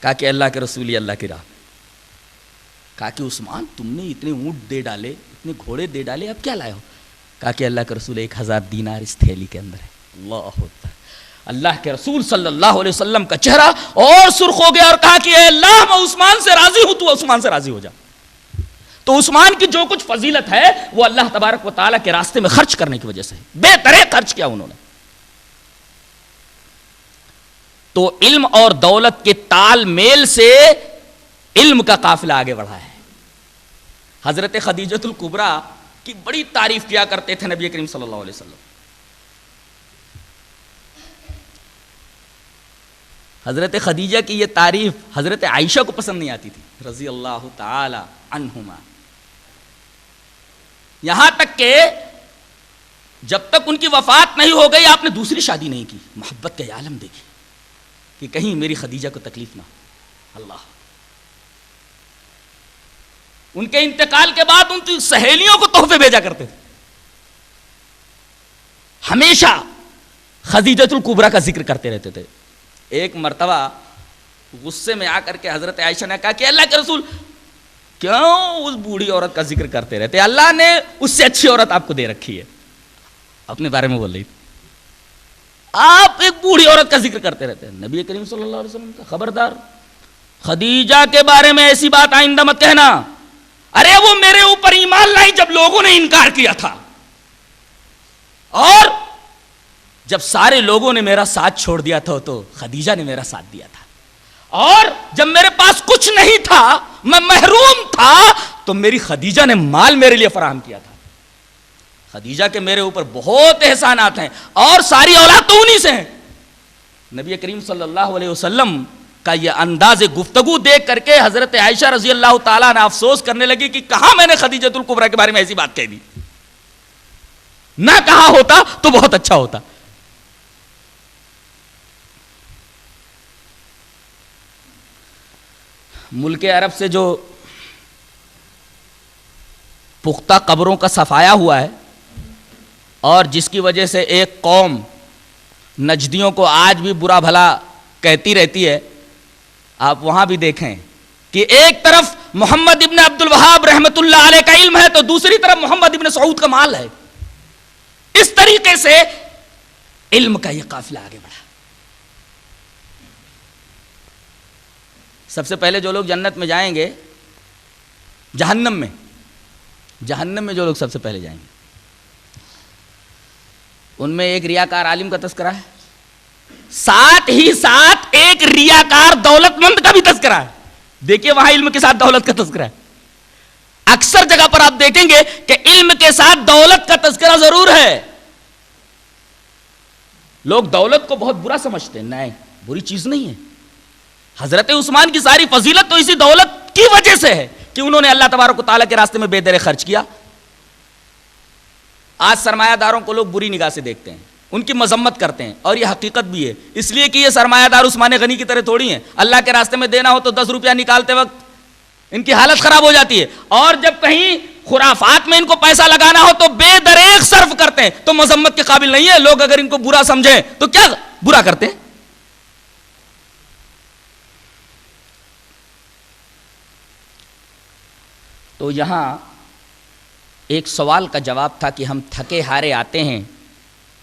کہا کہ اللہ کے رسول, یہ اللہ کی راہ. کہا کہ عثمان تم نے اتنے اونٹ دے ڈالے, اتنے گھوڑے دے ڈالے, اب کیا لائے ہو؟ کہا کہ اللہ کے رسول 1000 دینار اس تھیلی کے اندر ہے. اللہ اکبر. اللہ کے رسول صلی اللہ علیہ وسلم کا چہرہ اور سرخ ہو گیا اور کہا کہ اے اللہ میں عثمان سے راضی ہوں, تو عثمان سے راضی ہو جا. تو عثمان کی جو کچھ فضیلت ہے وہ اللہ تبارک و تعالیٰ کے راستے میں خرچ کرنے کی وجہ سے, بے طرح خرچ کیا انہوں نے. تو علم اور دولت کے تال میل سے علم کا قافلہ آگے بڑھا ہے. حضرت خدیجۃ الکبریٰ کی بڑی تعریف کیا کرتے تھے نبی کریم صلی اللہ علیہ وسلم. حضرت خدیجہ کی یہ تعریف حضرت عائشہ کو پسند نہیں آتی تھی رضی اللہ تعالی عنہما. یہاں تک کہ جب تک ان کی وفات نہیں ہو گئی آپ نے دوسری شادی نہیں کی. محبت کا عالم دیکھی کہ کہیں میری خدیجہ کو تکلیف نہ ہو. اللہ, ان کے انتقال کے بعد ان کی سہیلیوں کو تحفے بھیجا کرتے تھے. ہمیشہ خدیجۃ الکبریٰ کا ذکر کرتے رہتے تھے. ایک مرتبہ غصے میں آ کر کے حضرت عائشہ نے کہا کہ اللہ کے رسول کیوں اس بوڑھی عورت کا ذکر کرتے رہتے, اللہ نے اس سے اچھی عورت آپ کو دے رکھی ہے. اپنے بارے میں بول رہی تھی, آپ ایک بوڑھی عورت کا ذکر کرتے رہتے ہیں. نبی کریم صلی اللہ علیہ وسلم کا خبردار, خدیجہ کے بارے میں ایسی بات آئندہ مت کہنا. ارے وہ میرے اوپر ایمان لائی جب لوگوں نے انکار کیا تھا, اور جب سارے لوگوں نے میرا ساتھ چھوڑ دیا تھا تو خدیجہ نے میرا ساتھ دیا تھا, اور جب میرے پاس کچھ نہیں تھا, میں محروم تھا, تو میری خدیجہ نے مال میرے لیے فراہم کیا تھا. خدیجہ کے میرے اوپر بہت احسانات ہیں, اور ساری اولاد تو انہی سے ہیں. نبی کریم صلی اللہ علیہ وسلم کا یہ انداز گفتگو دیکھ کر کے حضرت عائشہ رضی اللہ تعالیٰ نے افسوس کرنے لگی کہ کہاں میں نے خدیجۃ الکبریٰ کے بارے میں ایسی بات کہہ دی, نہ کہا ہوتا تو بہت اچھا ہوتا. ملک عرب سے جو پختہ قبروں کا صفایا ہوا ہے, اور جس کی وجہ سے ایک قوم نجدیوں کو آج بھی برا بھلا کہتی رہتی ہے, آپ وہاں بھی دیکھیں کہ ایک طرف محمد ابن عبد الوہاب رحمت اللہ علیہ کا علم ہے, تو دوسری طرف محمد ابن سعود کا مال ہے. اس طریقے سے علم کا یہ قافلہ آگے بڑھا. سب سے پہلے جو لوگ جنت میں جائیں گے, جہنم میں جو لوگ سب سے پہلے جائیں گے, ان میں ایک ریاکار عالم کا تذکرہ ہے, ساتھ ہی ساتھ ایک ریاکار دولت مند کا بھی تذکرہ ہے. دیکھیے وہاں علم کے ساتھ دولت کا تذکرہ ہے. اکثر جگہ پر آپ دیکھیں گے کہ علم کے ساتھ دولت کا تذکرہ ضرور ہے. لوگ دولت کو بہت برا سمجھتے ہیں, نہیں, بری چیز نہیں ہے. حضرت عثمان کی ساری فضیلت تو اسی دولت کی وجہ سے ہے کہ انہوں نے اللہ تبارک و تعالیٰ کے راستے میں بے درے خرچ کیا. آج سرمایہ داروں کو لوگ بری نگاہ سے دیکھتے ہیں, ان کی مذمت کرتے ہیں, اور یہ حقیقت بھی ہے, اس لیے کہ یہ سرمایہ دار عثمان غنی کی طرح تھوڑی ہیں. اللہ کے راستے میں دینا ہو تو 10 روپیہ نکالتے وقت ان کی حالت خراب ہو جاتی ہے, اور جب کہیں خرافات میں ان کو پیسہ لگانا ہو تو بے دریغ صرف کرتے ہیں, تو مذمت کے قابل نہیں ہے. لوگ اگر ان کو برا سمجھیں تو کیا برا کرتے ہیں. تو یہاں ایک سوال کا جواب تھا کہ ہم تھکے ہارے آتے ہیں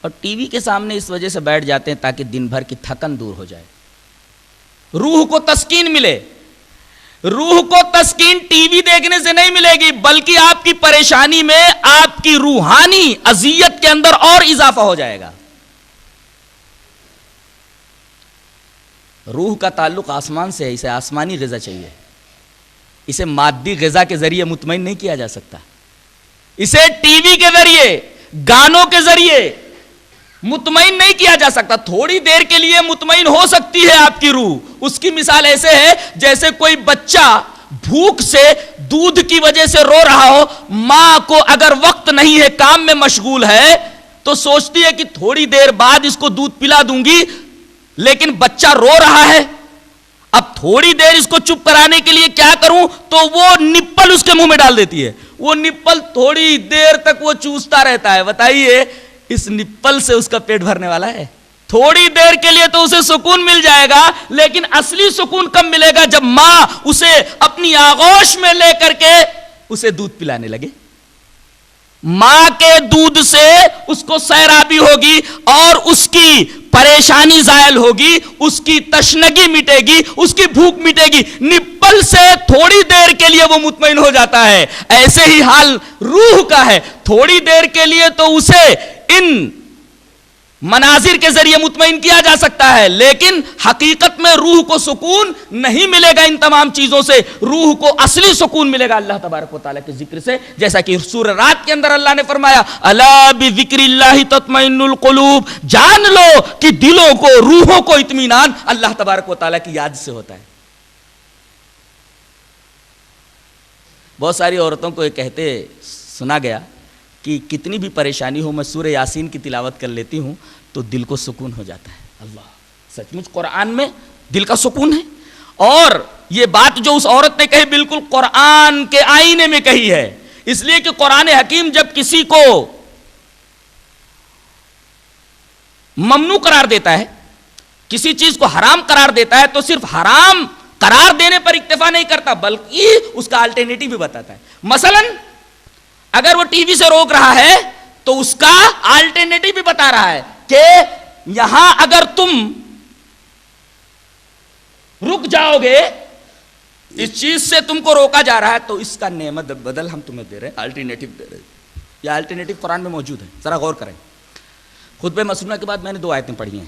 اور ٹی وی کے سامنے اس وجہ سے بیٹھ جاتے ہیں تاکہ دن بھر کی تھکن دور ہو جائے, روح کو تسکین ملے. روح کو تسکین ٹی وی دیکھنے سے نہیں ملے گی, بلکہ آپ کی پریشانی میں آپ کی روحانی اذیت کے اندر اور اضافہ ہو جائے گا. روح کا تعلق آسمان سے ہے, اسے آسمانی غذا چاہیے. اسے مادی غذا کے ذریعے مطمئن نہیں کیا جا سکتا. اسے ٹی وی کے ذریعے, گانوں کے ذریعے مطمئن نہیں کیا جا سکتا. تھوڑی دیر کے لیے مطمئن ہو سکتی ہے آپ کی روح. اس کی مثال ایسے ہے جیسے کوئی بچہ بھوک سے دودھ کی وجہ سے رو رہا ہو, ماں کو اگر وقت نہیں ہے, کام میں مشغول ہے, تو سوچتی ہے کہ تھوڑی دیر بعد اس کو دودھ پلا دوں گی, لیکن بچہ رو رہا ہے. اب تھوڑی دیر اس کو چپ کرانے کے لیے کیا کروں تو وہ نپل اس کے منہ میں ڈال دیتی ہے. وہ نپل تھوڑی دیر تک وہ چوستا رہتا ہے. بتائیے اس نپل سے اس کا پیٹ بھرنے والا ہے؟ تھوڑی دیر کے لیے تو اسے سکون مل جائے گا, لیکن اصلی سکون کب ملے گا؟ جب ماں اسے اپنی آغوش میں لے کر کے اسے دودھ پلانے لگے. ماں کے دودھ سے اس کو سیرابی ہوگی اور اس کی پریشانی زائل ہوگی, اس کی تشنگی مٹے گی, اس کی بھوک مٹے گی. نپل سے تھوڑی دیر کے لیے وہ مطمئن ہو جاتا ہے. ایسے ہی حال روح کا ہے. تھوڑی دیر کے لیے تو اسے ان مناظر کے ذریعے مطمئن کیا جا سکتا ہے, لیکن حقیقت میں روح کو سکون نہیں ملے گا ان تمام چیزوں سے. روح کو اصلی سکون ملے گا اللہ تبارک و تعالیٰ کے ذکر سے, جیسا کہ سورہ رات کے اندر اللہ نے فرمایا الا بذکر اللہ تطمئن القلوب, جان لو کہ دلوں کو, روحوں کو اطمینان اللہ تبارک و تعالیٰ کی یاد سے ہوتا ہے. بہت ساری عورتوں کو یہ کہتے سنا گیا کہ کتنی بھی پریشانی ہو میں سورہ یاسین کی تلاوت کر لیتی ہوں تو دل کو سکون ہو جاتا ہے. اللہ, سچ مچ قرآن میں دل کا سکون ہے. اور یہ بات جو اس عورت نے کہی بالکل قرآن کے آئینے میں کہی ہے, اس لیے کہ قرآن حکیم جب کسی کو ممنوع قرار دیتا ہے, کسی چیز کو حرام قرار دیتا ہے, تو صرف حرام قرار دینے پر اکتفا نہیں کرتا بلکہ اس کا الٹرنیٹو بھی بتاتا ہے. مثلا اگر وہ ٹی وی سے روک رہا ہے تو اس کا الٹرنیٹو بھی بتا رہا ہے کہ یہاں اگر تم رک جاؤ گے, اس چیز سے تم کو روکا جا رہا ہے تو اس کا نعمت بدل ہم تمہیں دے رہے ہیں, الٹرنیٹو دے رہے ہیں. یہ الٹرنیٹو قرآن میں موجود ہے, ذرا غور کریں. خطبہ مسنونہ کے بعد میں نے 2 آیتیں پڑھی ہیں.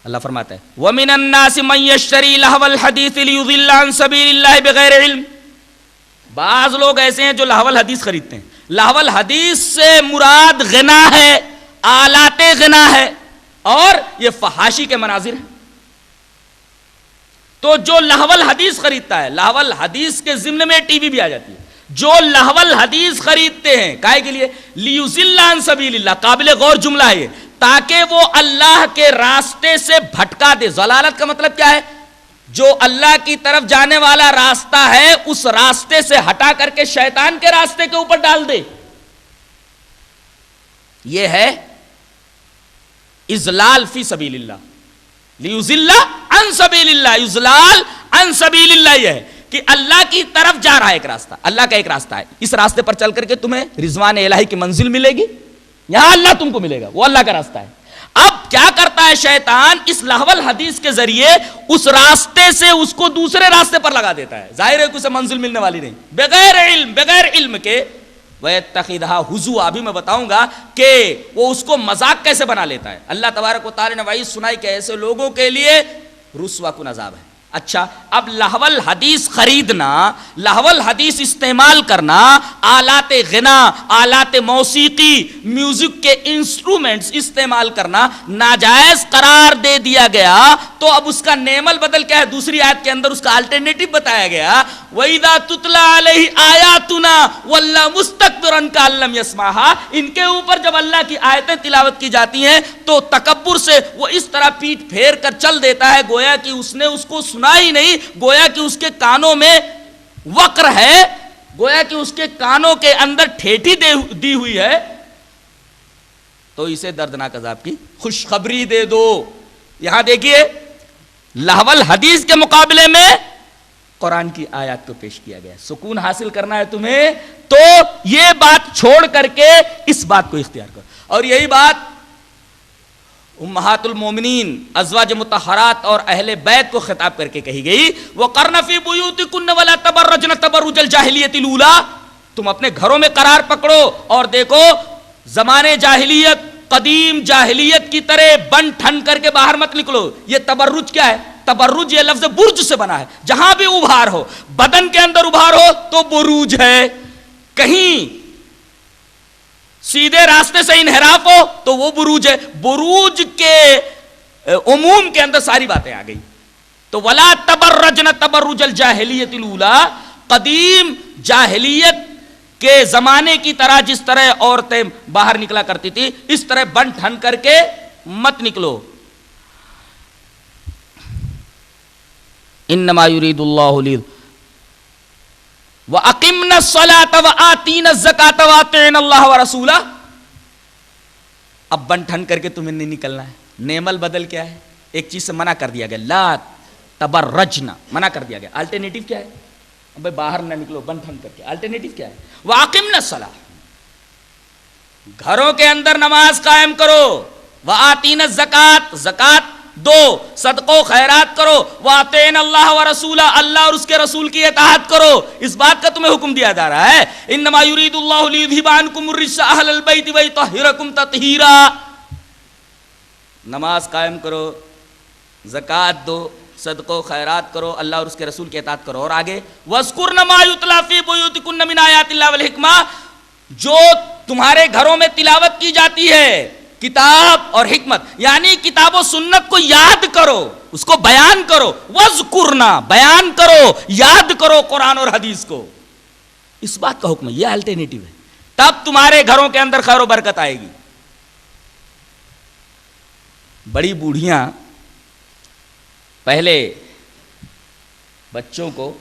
اللہ فرماتا ہے وَمِنَ النَّاسِ مَن يَشْتَرِي لَهْوَ الْحَدِيثِ لِيُضِلَّ عَن سَبِيلِ اللَّهِ بِغَيْرِ عِلْمٍ. بعض لوگ ایسے ہیں جو لہو الحدیث خریدتے ہیں. لہو الحدیث سے مراد غنا ہے, آلات غنا ہے, اور یہ فحاشی کے مناظر ہیں. تو جو لہو الحدیث خریدتا ہے, لہو الحدیث کے ضمن میں ٹی وی بھی آ جاتی ہے, جو لہو الحدیث خریدتے ہیں کائے کے لیے؟ لیضل عن سبیل اللہ. قابل غور جملہ ہے یہ, تاکہ وہ اللہ کے راستے سے بھٹکا دے. ضلالت کا مطلب کیا ہے؟ جو اللہ کی طرف جانے والا راستہ ہے اس راستے سے ہٹا کر کے شیطان کے راستے کے اوپر ڈال دے. یہ ہے اضلال فی سبیل اللہ. لیضل عن سبیل اللہ, اضلال عن سبیل اللہ یہ ہے کہ اللہ کی طرف جا رہا ہے ایک راستہ, اللہ کا ایک راستہ ہے, اس راستے پر چل کر کے تمہیں رضوان الہی کی منزل ملے گی, یہاں اللہ تم کو ملے گا, وہ اللہ کا راستہ ہے. اب کیا کرتا ہے شیطان؟ اس لہو الحدیث کے ذریعے اس راستے سے اس کو دوسرے راستے پر لگا دیتا ہے. ظاہر ہے کہ اسے منزل ملنے والی نہیں, بغیر علم کے. وَيَتَّخِذْهَا هُزُوًا, ابھی میں بتاؤں گا کہ وہ اس کو مذاق کیسے بنا لیتا ہے. اللہ تبارک و تعالی نے وعید سنائی کہ ایسے لوگوں کے لیے رسوا کن عذاب ہے. اچھا, اب لہو الحدیث خریدنا, لہو الحدیث استعمال کرنا, آلات غنا, آلات موسیقی, میوزک کے انسٹرومنٹس استعمال کرنا ناجائز قرار دے دیا گیا, تو اب اس کا نعم البدل کیا ہے؟ دوسری آیت کے اندر اس کا الٹرنیٹو بتایا گیا. وَإِذَا تُتْلَى عَلَيْهِ آيَاتُنَا وَلَّا مُسْتَكْبِرًا كَأَن لَّمْ يَسْمَعْهَا. ان کے اوپر جب اللہ کی آیتیں تلاوت کی جاتی ہیں تو تکبر سے وہ اس طرح پیٹ پھیر کر چل دیتا ہے گویا کہ اس نے اس کو سنا ہی نہیں, گویا کہ اس کے کانوں میں وقر ہے, گویا کہ اس کے کانوں کے اندر ٹھیٹھی دی ہوئی ہے. تو اسے دردناک عذاب کی خوشخبری دے دو. یہاں دیکھیے لہو الحدیث کے مقابلے میں قرآن کی آیات کو پیش کیا گیا. سکون حاصل کرنا ہے تمہیں تو یہ بات چھوڑ کر کے اس بات کو اختیار کرو. اور یہی بات امہات المومنین, ازواج مطہرات اور اہل بیت کو خطاب کر کے کہی گئی. وَقَرْنَ فِي بُيُوتِكُنَّ وَلَا تَبَرَّجْنَ تَبَرُّجَ الْجَاهِلِيَّةِ الْأُولَىٰ. تم اپنے گھروں میں قرار پکڑو اور دیکھو زمانے جاہلیت, قدیم جاہلیت کی طرح بن ٹھن کر کے باہر مت نکلو. یہ تبرج کیا ہے؟ تبرج یہ لفظ برج سے بنا ہے, جہاں بھی ابھار ہو, بدن کے اندر ابھار ہو تو بروج ہے, کہیں سیدھے راستے سے انحراف ہو تو وہ بروج ہے. بروج کے عموم کے اندر ساری باتیں آ گئی. تو ولا تبرجن تبرج الجاہلیت الاولی, قدیم جاہلیت کے زمانے کی طرح جس طرح عورتیں باہر نکلا کرتی تھی اس طرح بن ٹھن کر کے مت نکلو. انما یرید اللہ وَأَقِمْنَا الصَّلَاةَ وَآتِينَا الزَّكَاةَ وَأَطِعْنَا اللَّهَ وَرَسُولَهُ. اب بن ٹھن کر کے تمہیں نہیں نکلنا ہے. نعم البدل کیا ہے؟ ایک چیز سے منع کر دیا گیا, لا تبرجنا, منع کر دیا گیا. الٹرنیٹیو کیا ہے؟ اب باہر نہ نکلو بن ٹھن کر کے. الٹرنیٹیو کیا ہے؟ وَأَقِمْنَا الصَّلَاةَ, گھروں کے اندر نماز قائم کرو. وَآتِينَا الزَّكَاةَ, زکات دو, صدقوں خیرات کرو. وَأَطِعْنَا اللَّهَ وَرَسُولَهُ, اللہ اور اس کے رسول کی اطاعت کرو. اس بات کا تمہیں حکم دیا جا رہا ہے. انما یرید اللہ لیذھب عنکم الرجس اہل البیت ویطہرکم تطہیرا. نماز قائم کرو, زکات دو, صدقوں خیرات کرو, اللہ اور اس کے رسول کی اطاعت کرو. اور آگے وَاذْكُرْنَ مَا يُتْلَى فِي بُيُوتِكُنَّ مِنْ آیَاتِ اللَّهِ وَالْحِکْمَةِ, جو تمہارے گھروں میں تلاوت کی جاتی ہے کتاب اور حکمت, یعنی کتاب و سنت کو یاد کرو, اس کو بیان کرو. وَاذْكُرْنَ, بیان کرو, یاد کرو قرآن اور حدیث کو. اس بات کا حکم ہے, یہ الٹرنیٹیو ہے. تب تمہارے گھروں کے اندر خیر و برکت آئے گی. بڑی بوڑھیاں پہلے بچوں کو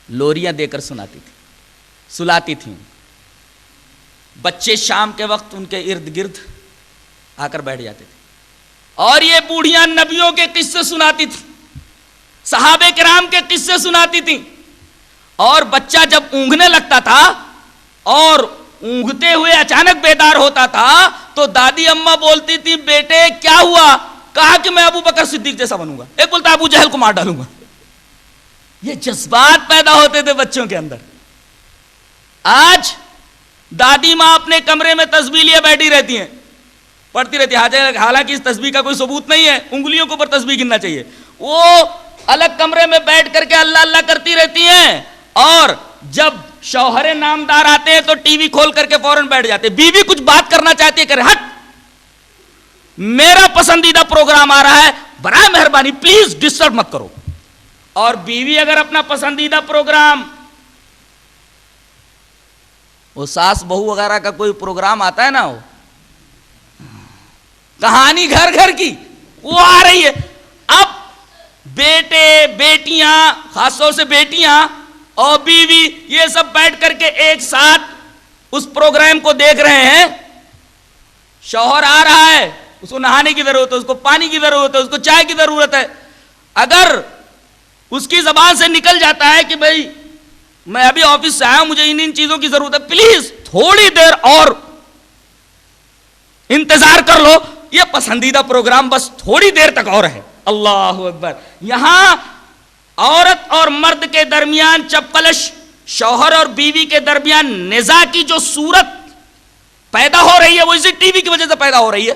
لوریاں دے کر سلاتی تھیں. بچے شام کے وقت ان کے ارد گرد آ کر بیٹھ جاتے تھے, اور یہ بوڑھیاں نبیوں کے قصے سناتی تھیں, صحابہ کرام کے قصے سناتی تھیں. اور بچہ جب اونگنے لگتا تھا اور اونگتے ہوئے اچانک بیدار ہوتا تھا تو دادی اماں بولتی تھی, بیٹے کیا ہوا؟ کہا کہ میں ابو بکر صدیق جیسا بنوں گا. ایک بولتا ابو جہل کو مار ڈالوں گا. یہ جذبات پیدا ہوتے تھے بچوں کے اندر. آج دادی ماں اپنے کمرے میں تسبیح لیے بیٹھی رہتی ہیں, پڑھتی رہتی ہیں, حالانکہ اس تسبیح کا کوئی ثبوت نہیں ہے, انگلیوں کے اوپر تسبیح گننا چاہیے. وہ الگ کمرے میں بیٹھ کر کے اللہ اللہ کرتی رہتی ہیں, اور جب شوہر نامدار آتے ہیں تو ٹی وی کھول کر کے فوراً بیٹھ جاتے. بیوی کچھ بات کرنا چاہتی ہے, کہ ہٹ, میرا پسندیدہ پروگرام آ رہا ہے, برائے مہربانی پلیز ڈسٹرب مت کرو. اور بیوی اگر اپنا پسندیدہ پروگرام, وہ ساس بہو وغیرہ کا کوئی پروگرام آتا ہے نا, وہ کہانی گھر گھر کی وہ آ رہی ہے, اب بیٹے بیٹیاں, خاص طور سے بیٹیاں اور بیوی, یہ سب بیٹھ کر کے ایک ساتھ اس پروگرام کو دیکھ رہے ہیں. شوہر آ رہا ہے, اس کو نہانے کی ضرورت ہے, اس کو پانی کی ضرورت ہے, اس کو چائے کی ضرورت ہے. اگر اس کی زبان سے نکل جاتا ہے کہ بھئی میں ابھی آفس سے آیا ہوں, مجھے ان چیزوں کی ضرورت ہے, پلیز تھوڑی دیر اور انتظار کر لو, یہ پسندیدہ پروگرام بس تھوڑی دیر تک اور ہے. اللہ اکبر. یہاں عورت اور مرد کے درمیان چپقلش, شوہر اور بیوی کے درمیان نزاع کی جو صورت پیدا ہو رہی ہے وہ اسی ٹی وی کی وجہ سے پیدا ہو رہی ہے.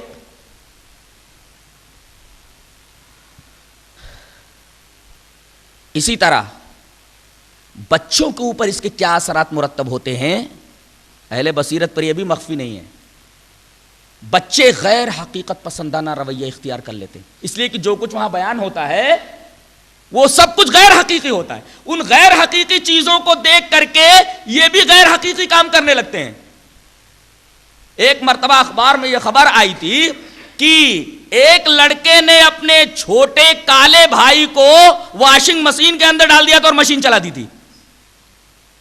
اسی طرح بچوں کے اوپر اس کے کیا اثرات مرتب ہوتے ہیں, اہل بصیرت پر یہ بھی مخفی نہیں ہے. بچے غیر حقیقت پسندانہ رویہ اختیار کر لیتے ہیں, اس لیے کہ جو کچھ وہاں بیان ہوتا ہے وہ سب کچھ غیر حقیقی ہوتا ہے. ان غیر حقیقی چیزوں کو دیکھ کر کے یہ بھی غیر حقیقی کام کرنے لگتے ہیں. ایک مرتبہ اخبار میں یہ خبر آئی تھی کہ ایک لڑکے نے اپنے چھوٹے کالے بھائی کو واشنگ مشین کے اندر ڈال دیا تھا اور مشین چلا دی تھی,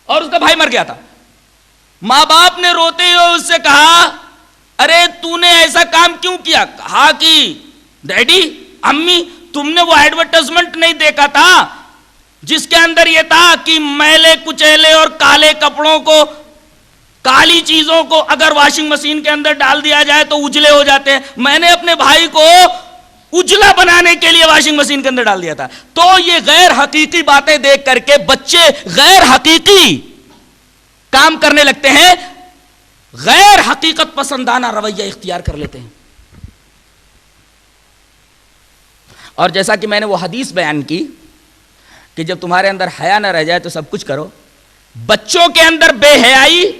اور اس کا بھائی مر گیا تھا. ماں باپ نے روتے ہوئے اس سے کہا, ارے تو نے ایسا کام کیوں کیا؟ کہا کہ ڈیڈی امی تم نے وہ ایڈورٹائزمنٹ نہیں دیکھا تھا جس کے اندر یہ تھا کہ میلے کچیلے اور کالے کپڑوں کو, کالی چیزوں کو اگر واشنگ مشین کے اندر ڈال دیا جائے تو اجلے ہو جاتے ہیں. میں نے اپنے بھائی کو اجلا بنانے کے لیے واشنگ مشین کے اندر ڈال دیا تھا. تو یہ غیر حقیقی باتیں دیکھ کر کے بچے غیر حقیقی کام کرنے لگتے ہیں, غیر حقیقت پسندانہ رویہ اختیار کر لیتے ہیں. اور جیسا کہ میں نے وہ حدیث بیان کی کہ جب تمہارے اندر حیا نہ رہ جائے تو سب کچھ کرو, بچوں کے اندر بے حیائی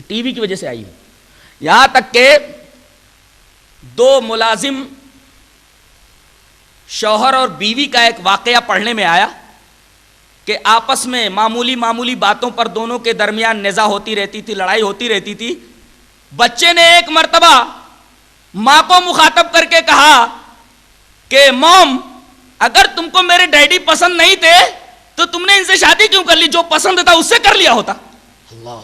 ٹی وی کی وجہ سے آئی ہے. یہاں تک کہ دو ملازم شوہر اور بیوی کا ایک واقعہ پڑھنے میں آیا کہ آپس میں معمولی باتوں پر دونوں کے درمیان نزاع ہوتی رہتی تھی, لڑائی ہوتی رہتی تھی. بچے نے ایک مرتبہ ماں کو مخاطب کر کے کہا کہ موم اگر تم کو میرے ڈیڈی پسند نہیں تھے تو تم نے ان سے شادی کیوں کر لی؟ جو پسند تھا اس سے کر لیا ہوتا. اللہ،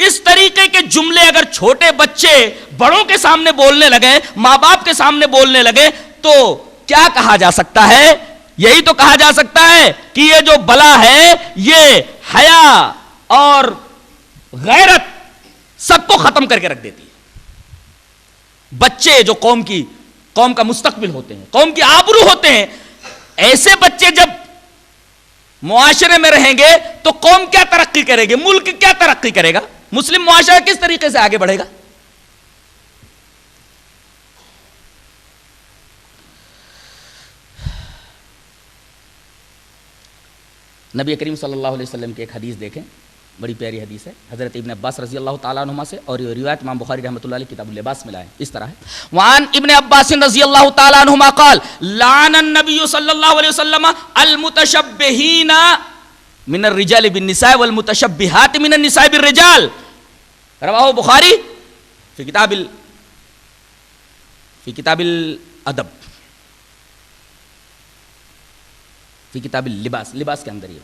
اس طریقے کے جملے اگر چھوٹے بچے بڑوں کے سامنے بولنے لگے، ماں باپ کے سامنے بولنے لگے، تو کیا کہا جا سکتا ہے؟ یہی تو کہا جا سکتا ہے کہ یہ جو بلا ہے یہ حیا اور غیرت سب کو ختم کر کے رکھ دیتی ہے. بچے جو قوم کا مستقبل ہوتے ہیں، قوم کی آبرو ہوتے ہیں، ایسے بچے جب معاشرے میں رہیں گے تو قوم کیا ترقی کرے گی، ملک کیا ترقی کرے گا، مسلم معاشرہ کس طریقے سے آگے بڑھے گا؟ نبی کریم صلی اللہ علیہ وسلم کی ایک حدیث دیکھیں، بڑی پیاری حدیث ہے، حضرت ابن عباس رضی اللہ تعالیٰ عنہما سے، اور یہ روایت امام بخاری رحمۃ اللہ علیہ کتاب اللباس میں لائے. اس طرح ہے، وعن ابن عباس رضی اللہ تعالیٰ عنہما قال لعن النبی صلی اللہ علیہ وسلم المتشبہین من الرجال بالنساء والمتشبہات من النساء بالرجال. رواہ بخاری فی کتاب الادب، فی کتاب اللباس، لباس کے اندر یہ.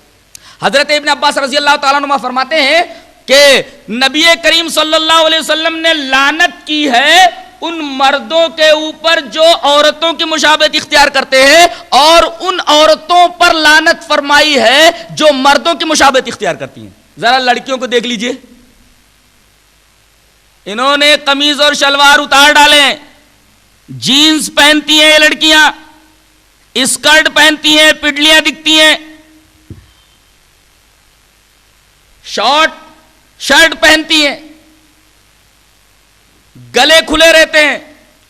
حضرت ابن عباس رضی اللہ تعالیٰ عنہ فرماتے ہیں کہ نبی کریم صلی اللہ علیہ وسلم نے لعنت کی ہے ان مردوں کے اوپر جو عورتوں کی مشابہت اختیار کرتے ہیں، اور ان عورتوں پر لعنت فرمائی ہے جو مردوں کی مشابہت اختیار کرتی ہیں. ذرا لڑکیوں کو دیکھ لیجئے، انہوں نے قمیض اور شلوار اتار ڈالے، جینز پہنتی ہیں یہ لڑکیاں، اسکرٹ پہنتی ہیں، پڈلیاں دکھتی ہیں، شارٹ شرٹ پہنتی ہیں، گلے کھلے رہتے ہیں،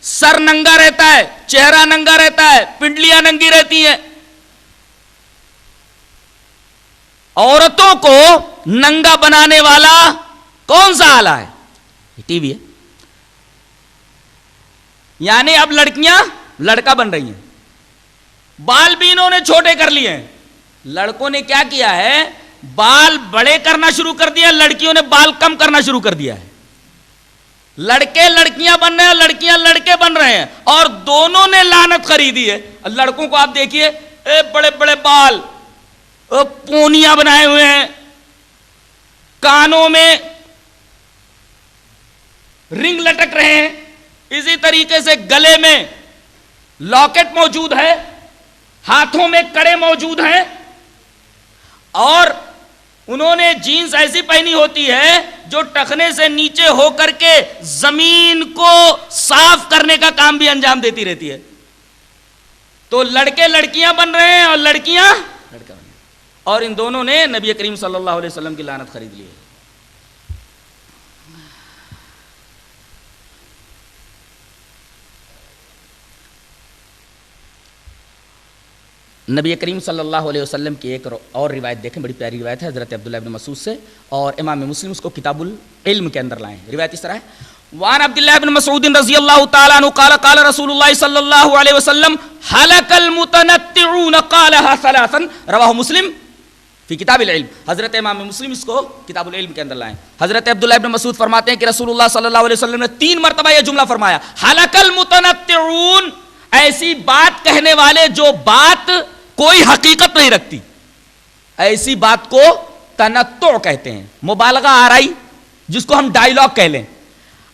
سر ننگا رہتا ہے، چہرہ ننگا رہتا ہے، پنڈلیاں ننگی رہتی ہیں. عورتوں کو ننگا بنانے والا کون سا آلہ ہے؟ ٹی وی ہے. یعنی اب لڑکیاں لڑکا بن رہی ہیں، بال بھی انہوں نے چھوٹے کر لیے ہیں. لڑکوں نے کیا کیا ہے؟ بال بڑے کرنا شروع کر دیا، لڑکیوں نے بال کم کرنا شروع کر دیا ہے. لڑکے لڑکیاں بن رہے ہیں، لڑکیاں لڑکے بن رہے ہیں، اور دونوں نے لعنت خریدی ہے. لڑکوں کو آپ دیکھیے، بڑے بڑے بال، پونیاں بنائے ہوئے ہیں، کانوں میں رنگ لٹک رہے ہیں، اسی طریقے سے گلے میں لاکٹ موجود ہے، ہاتھوں میں کڑے موجود ہیں، اور انہوں نے جینز ایسی پہنی ہوتی ہے جو ٹخنے سے نیچے ہو کر کے زمین کو صاف کرنے کا کام بھی انجام دیتی رہتی ہے. تو لڑکے لڑکیاں بن رہے ہیں اور لڑکیاں لڑکا بن رہے ہیں، اور ان دونوں نے نبی کریم صلی اللہ علیہ وسلم کی لعنت خرید لی ہے. نبی کریم صلی اللہ علیہ وسلم کی ایک اور روایت دیکھیں، بڑی پیاری روایت ہے، حضرت عبداللہ ابن مسعود سے، اور امام مسلم اس کو کتاب العلم کے اندر لائے ہیں. روایت اس طرح ہے، وعن عبداللہ ابن مسعود رضی اللہ تعالیٰ عنہ قال قال رسول اللہ صلی اللہ علیہ وسلم حلق المتنطعون قالها ثلاثا. رواہ مسلم فی کتاب العلم. حضرت امام مسلم اس کو کتاب العلم کے اندر لائے. حضرت عبداللہ ابن مسعود فرماتے ہیں کہ رسول اللہ صلی اللہ علیہ وسلم نے 3 مرتبہ یہ جملہ فرمایا، حلق المتنطعون، ایسی بات کہنے والے جو بات کوئی حقیقت نہیں رکھتی، ایسی بات کو تنطع کہتے ہیں، مبالغہ آرائی، جس کو ہم ڈائیلاگ کہہ لیں.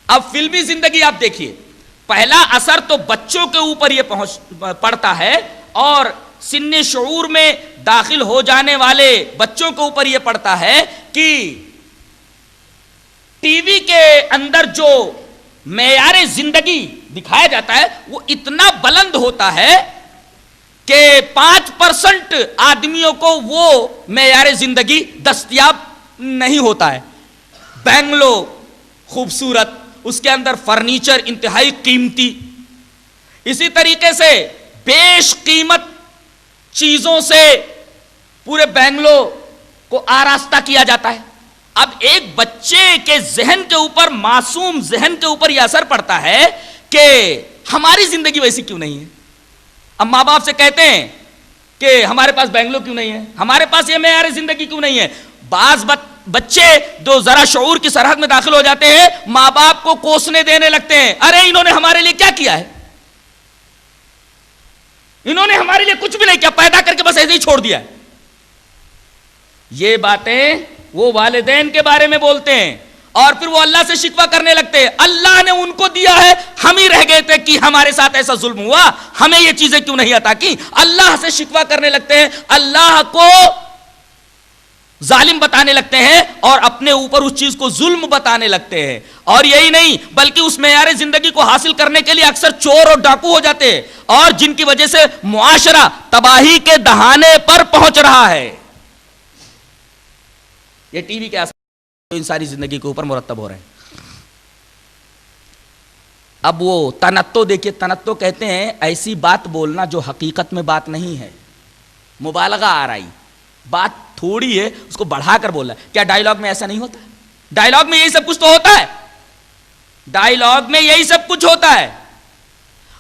اب فلمی زندگی آپ دیکھیے، پہلا اثر تو بچوں کے اوپر یہ پڑتا ہے، اور سن شعور میں داخل ہو جانے والے بچوں کے اوپر یہ پڑتا ہے کہ ٹی وی کے اندر جو معیار زندگی دکھایا جاتا ہے وہ اتنا بلند ہوتا ہے کہ 5% آدمیوں کو وہ معیار زندگی دستیاب نہیں ہوتا ہے. بنگلو خوبصورت، اس کے اندر فرنیچر انتہائی قیمتی، اسی طریقے سے بیش قیمت چیزوں سے پورے بنگلو کو آراستہ کیا جاتا ہے. اب ایک بچے کے ذہن کے اوپر، معصوم ذہن کے اوپر یہ اثر پڑتا ہے کہ ہماری زندگی ویسی کیوں نہیں ہے. اب ماں باپ سے کہتے ہیں کہ ہمارے پاس بنگلو کیوں نہیں ہے، ہمارے پاس یہ معیار زندگی کیوں نہیں ہے. بعض بچے جو ذرا شعور کی سرحد میں داخل ہو جاتے ہیں، ماں باپ کو کوسنے دینے لگتے ہیں، ارے انہوں نے ہمارے لیے کیا کیا ہے. انہوں نے ہمارے لیے کچھ بھی نہیں کیا، پیدا کر کے بس ایسے ہی چھوڑ دیا ہے. یہ باتیں وہ والدین کے بارے میں بولتے ہیں اور پھر وہ اللہ سے شکوہ کرنے لگتے ہیں. اللہ نے ان کو دیا ہے، ہم ہی رہ گئے تھے کہ ہمارے ساتھ ایسا ظلم ہوا، ہمیں یہ چیزیں کیوں نہیں عطا کی. اللہ سے شکوہ کرنے لگتے ہیں، اللہ کو ظالم بتانے لگتے ہیں اور اپنے اوپر اس چیز کو ظلم بتانے لگتے ہیں. اور یہی نہیں بلکہ اس معیار زندگی کو حاصل کرنے کے لیے اکثر چور اور ڈاکو ہو جاتے ہیں، اور جن کی وجہ سے معاشرہ تباہی کے دہانے پر پہنچ رہا ہے. یہ ٹی وی کے اثر انسانی زندگی کے اوپر مرتب ہو رہے ہیں. اب وہ تنتو دیکھیے، تنتو کہتے ہیں ایسی بات بولنا جو حقیقت میں بات نہیں ہے، مبالغہ آ رہی، بات تھوڑی ہے اس کو بڑھا کر بول رہا ہے. کیا ڈائیلاگ میں ایسا نہیں ہوتا؟ ڈائیلاگ میں یہی سب کچھ تو ہوتا ہے، ڈائیلاگ میں یہی سب کچھ ہوتا ہے.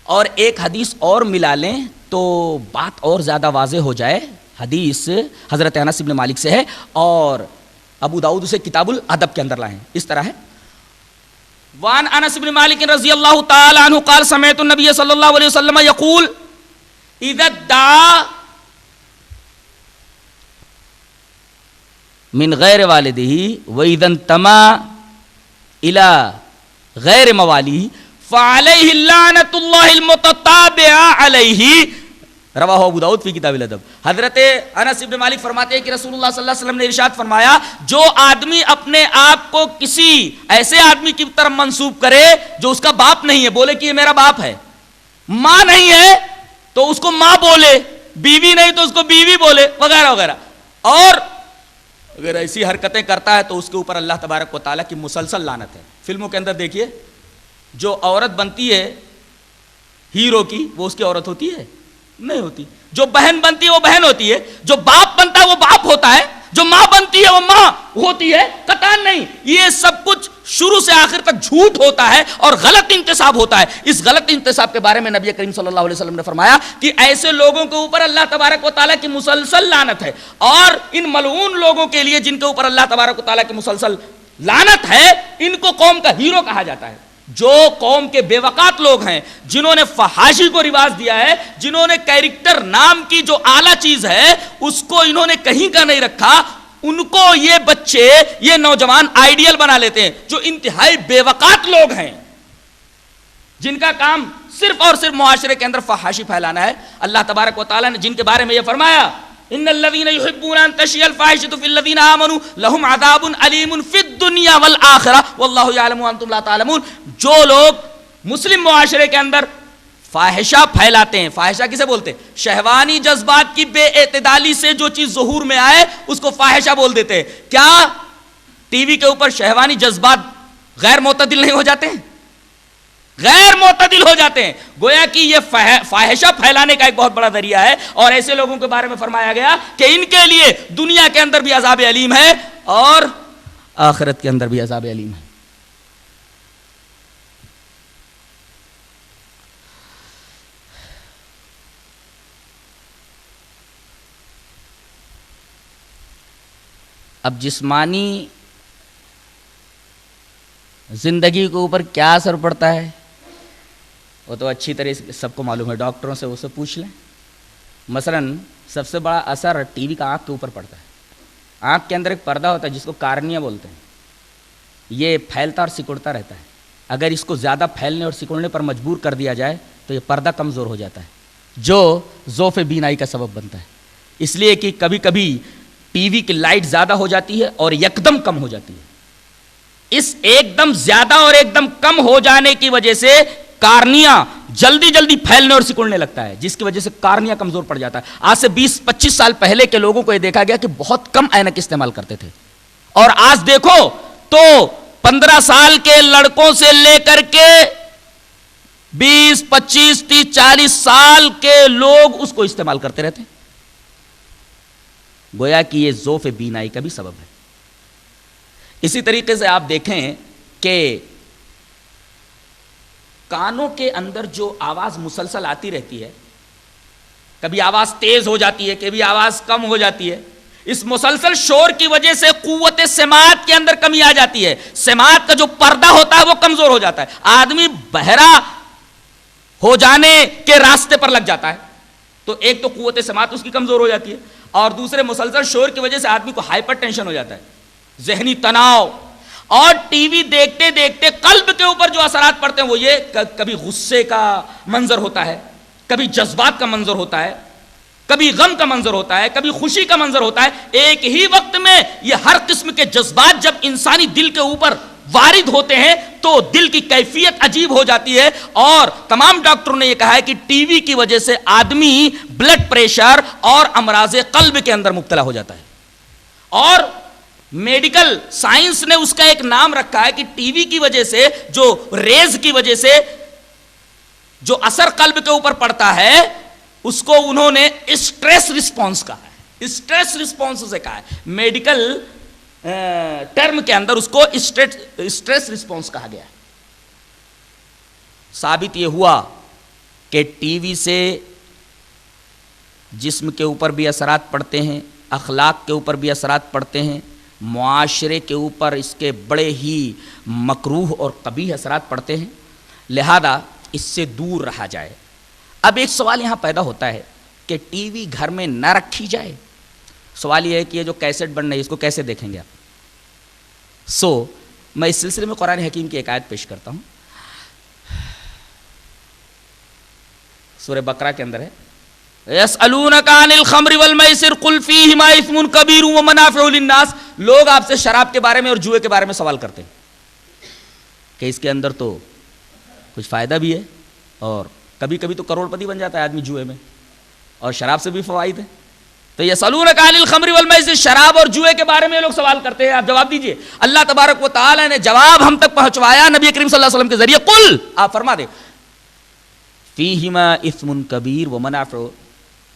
اور ایک حدیث اور ملا لیں تو بات اور زیادہ واضح ہو جائے. حدیث حضرت انس بن مالک سے ہے اور ابو داؤد اسے کتاب الادب کے اندر لائے ہیں. اس طرح ہے، وان انس بن مالک رضی اللہ تعالی عنہ قال سمعت النبی صلی اللہ علیہ وسلم یقول اذا دعا من غیر والدہ واذا انتمى الى غیر موالیہ فعلیہ لعنۃ اللہ المتتابعہ علیہ، رواہ ابو داؤد فی کتاب الادب. حضرت انس بن مالک فرماتے ہیں کہ رسول اللہ صلی اللہ علیہ وسلم نے ارشاد فرمایا، جو آدمی اپنے آپ کو کسی ایسے آدمی کی طرف منسوب کرے جو اس کا باپ نہیں ہے، بولے کہ یہ میرا باپ ہے، ماں نہیں ہے تو اس کو ماں بولے، بیوی نہیں تو اس کو بیوی بولے، وغیرہ وغیرہ، اور اگر ایسی حرکتیں کرتا ہے تو اس کے اوپر اللہ تبارک و تعالیٰ کی مسلسل لعنت ہے. فلموں کے اندر دیکھیے، جو عورت بنتی ہے ہیرو کی وہ اس کی عورت ہوتی ہے؟ نہیں ہوتی. جو بہن بنتی ہے وہ بہن ہوتی ہے، جو باپ بنتا ہے وہ باپ ہوتا ہے، جو ماں بنتی ہے وہ ماں ہوتی ہے، قطعاً نہیں. یہ سب کچھ شروع سے آخر تک جھوٹ ہوتا ہے اور غلط انتساب ہوتا ہے. اس غلط انتساب کے بارے میں نبی کریم صلی اللہ علیہ وسلم نے فرمایا کہ ایسے لوگوں کے اوپر اللہ تبارک و تعالیٰ کی مسلسل لعنت ہے، اور ان ملعون لوگوں کے لیے جن کے اوپر اللہ تبارک و تعالیٰ کی مسلسل لعنت ہے، ان کو قوم کا ہیرو کہا جاتا ہے. جو قوم کے بے وقات لوگ ہیں، جنہوں نے فحاشی کو رواج دیا ہے، جنہوں نے کیریکٹر نام کی جو اعلیٰ چیز ہے اس کو انہوں نے کہیں کا نہیں رکھا، ان کو یہ بچے، یہ نوجوان آئیڈیل بنا لیتے ہیں. جو انتہائی بے وقات لوگ ہیں، جن کا کام صرف اور صرف معاشرے کے اندر فحاشی پھیلانا ہے، اللہ تبارک و تعالیٰ نے جن کے بارے میں یہ فرمایا ان الذين يحبون ان تشيع الفاحشة في الذين آمنوا لهم عذاب أليم في الدنيا والآخرة والله يعلم وانتم لا تعلمون. جو لوگ مسلم معاشرے کے اندر فاحشہ پھیلاتے ہیں، فاحشہ کسے بولتے ہیں؟ شہوانی جذبات کی بے اعتدالی سے جو چیز ظہور میں آئے اس کو فاحشہ بول دیتے ہیں. کیا ٹی وی کے اوپر شہوانی جذبات غیر معتدل نہیں ہو جاتے ہیں؟ غیر معتدل ہو جاتے ہیں. گویا کہ یہ فاحشہ پھیلانے کا ایک بہت بڑا ذریعہ ہے، اور ایسے لوگوں کے بارے میں فرمایا گیا کہ ان کے لیے دنیا کے اندر بھی عذاب علیم ہے اور آخرت کے اندر بھی عذاب علیم ہے. اب جسمانی زندگی کے اوپر کیا اثر پڑتا ہے وہ تو اچھی طرح سے سب کو معلوم ہے، ڈاکٹروں سے اسے پوچھ لیں. مثلا سب سے بڑا اثر ٹی وی کا آنکھ کے اوپر پڑتا ہے. آنکھ کے اندر ایک پردہ ہوتا ہے جس کو کارنیا بولتے ہیں، یہ پھیلتا اور سکڑتا رہتا ہے. اگر اس کو زیادہ پھیلنے اور سکڑنے پر مجبور کر دیا جائے تو یہ پردہ کمزور ہو جاتا ہے، جو ذوف بینائی کا سبب بنتا ہے. اس لیے کہ کبھی کبھی ٹی وی کی لائٹ زیادہ ہو جاتی ہے اور یکدم کم ہو جاتی ہے. اس ایک دم زیادہ اور ایک دم کم ہو جانے کی وجہ سے کارنیا جلدی جلدی پھیلنے اور سکڑنے لگتا ہے، جس کی وجہ سے کارنیا کمزور پڑ جاتا ہے. آج سے 20-25 سال پہلے کے لوگوں کو یہ دیکھا گیا کہ بہت کم اینک استعمال کرتے تھے، اور آج دیکھو تو 15 سال کے لڑکوں سے لے کر کے 20, 25, 30, 40 سال کے لوگ اس کو استعمال کرتے رہتے ہیں. گویا کہ یہ ذوف بینائی کا بھی سبب ہے. اسی طریقے سے آپ دیکھیں کہ کانوں کے اندر جو آواز مسلسل آتی رہتی ہے، کبھی آواز تیز ہو جاتی ہے، کبھی آواز کم ہو جاتی ہے، اس مسلسل شور کی وجہ سے قوت سماعت کے اندر کمی آ جاتی ہے. سماعت کا جو پردہ ہوتا ہے وہ کمزور ہو جاتا ہے، آدمی بہرا ہو جانے کے راستے پر لگ جاتا ہے. تو ایک تو قوت سماعت اس کی کمزور ہو جاتی ہے، اور دوسرے مسلسل شور کی وجہ سے آدمی کو ہائپر ٹینشن ہو جاتا ہے، ذہنی تناؤ. اور ٹی وی دیکھتے دیکھتے قلب کے اوپر جو اثرات پڑتے ہیں وہ یہ کبھی غصے کا منظر ہوتا ہے، کبھی جذبات کا منظر ہوتا ہے، کبھی غم کا منظر ہوتا ہے، کبھی خوشی کا منظر ہوتا ہے. ایک ہی وقت میں یہ ہر قسم کے جذبات جب انسانی دل کے اوپر وارد ہوتے ہیں تو دل کی کیفیت عجیب ہو جاتی ہے. اور تمام ڈاکٹروں نے یہ کہا ہے کہ ٹی وی کی وجہ سے آدمی بلڈ پریشر اور امراض قلب کے اندر مبتلا ہو جاتا ہے. اور میڈیکل سائنس نے اس کا ایک نام رکھا ہے کہ ٹی وی کی وجہ سے جو ریز کی وجہ سے جو اثر قلب کے اوپر پڑتا ہے اس کو انہوں نے اسٹریس رسپانس کہا ہے. اسٹریس رسپانس سے کہا ہے، میڈیکل ٹرم کے اندر اس کو اسٹریس رسپانس کہا گیا ہے. ثابت یہ ہوا کہ ٹی وی سے جسم کے اوپر بھی اثرات پڑتے ہیں، اخلاق کے اوپر بھی اثرات پڑتے ہیں، معاشرے کے اوپر اس کے بڑے ہی مکروہ اور قبیح اثرات پڑتے ہیں. لہذا اس سے دور رہا جائے. اب ایک سوال یہاں پیدا ہوتا ہے کہ ٹی وی گھر میں نہ رکھی جائے. سوال یہ ہے کہ یہ جو کیسٹ بن رہی ہے اس کو کیسے دیکھیں گے آپ؟ میں اس سلسلے میں قرآن حکیم کی ایک آیت پیش کرتا ہوں. سورہ بقرہ کے اندر ہے یسألونک عن الخمر والمیسر قل فیہما اثم کبیر ومنافع للناس. لوگ آپ سے شراب کے بارے میں اور جوئے کے بارے میں سوال کرتے ہیں کہ اس کے اندر تو کچھ فائدہ بھی ہے اور کبھی کبھی تو کروڑ پتی بن جاتا ہے آدمی جوئے میں، اور شراب سے بھی فوائد ہے. تو یسألونک عن الخمر والمیسر، شراب اور جوئے کے بارے میں لوگ سوال کرتے ہیں، آپ جواب دیجئے. اللہ تبارک و تعالی نے جواب ہم تک پہنچوایا نبی کریم صلی اللہ علیہ وسلم کے ذریعے. قل، آپ فرما دیں، فیہما اثم کبیر ومنافع،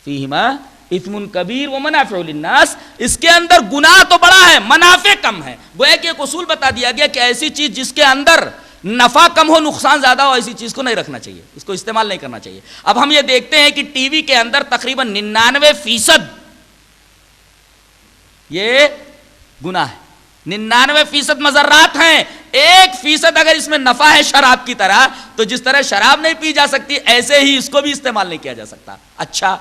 فیہما اثم کبیر ومنافع للناس، اس کے اندر گناہ تو بڑا ہے، منافع کم ہے. گویا کہ ایک اصول بتا دیا گیا کہ ایسی چیز جس کے اندر نفع کم ہو نقصان زیادہ ہو ایسی چیز کو نہیں رکھنا چاہیے، اس کو استعمال نہیں کرنا چاہیے. اب ہم یہ دیکھتے ہیں کہ ٹی وی کے اندر تقریباً 99% یہ گناہ ہے، 99% مضرات ہیں. 1% اگر اس میں نفع ہے شراب کی طرح، تو جس طرح شراب نہیں پی جا سکتی ایسے ہی اس کو بھی استعمال نہیں کیا جا سکتا. اچھا،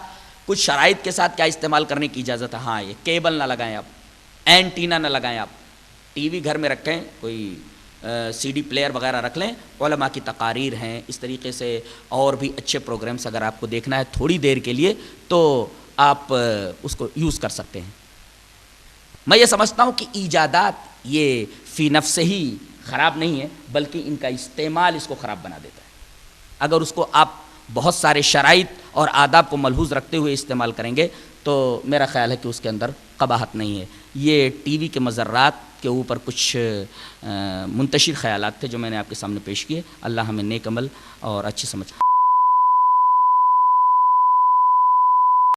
کچھ شرائط کے ساتھ کیا استعمال کرنے کی اجازت ہے؟ ہاں، یہ کیبل نہ لگائیں آپ، اینٹینا نہ لگائیں آپ، ٹی وی گھر میں رکھیں، کوئی سی ڈی پلیئر وغیرہ رکھ لیں. علماء کی تقاریر ہیں، اس طریقے سے اور بھی اچھے پروگرامز اگر آپ کو دیکھنا ہے تھوڑی دیر کے لیے تو آپ اس کو یوز کر سکتے ہیں. میں یہ سمجھتا ہوں کہ ایجادات یہ فی نفس ہی خراب نہیں ہے، بلکہ ان کا استعمال اس کو خراب بنا دیتا ہے. اگر اس کو آپ بہت سارے شرائط اور آداب کو ملحوظ رکھتے ہوئے استعمال کریں گے تو میرا خیال ہے کہ اس کے اندر قباحت نہیں ہے. یہ ٹی وی کے مضرات کے اوپر کچھ منتشر خیالات تھے جو میں نے آپ کے سامنے پیش کیے. اللہ ہمیں نیک عمل اور اچھی سمجھ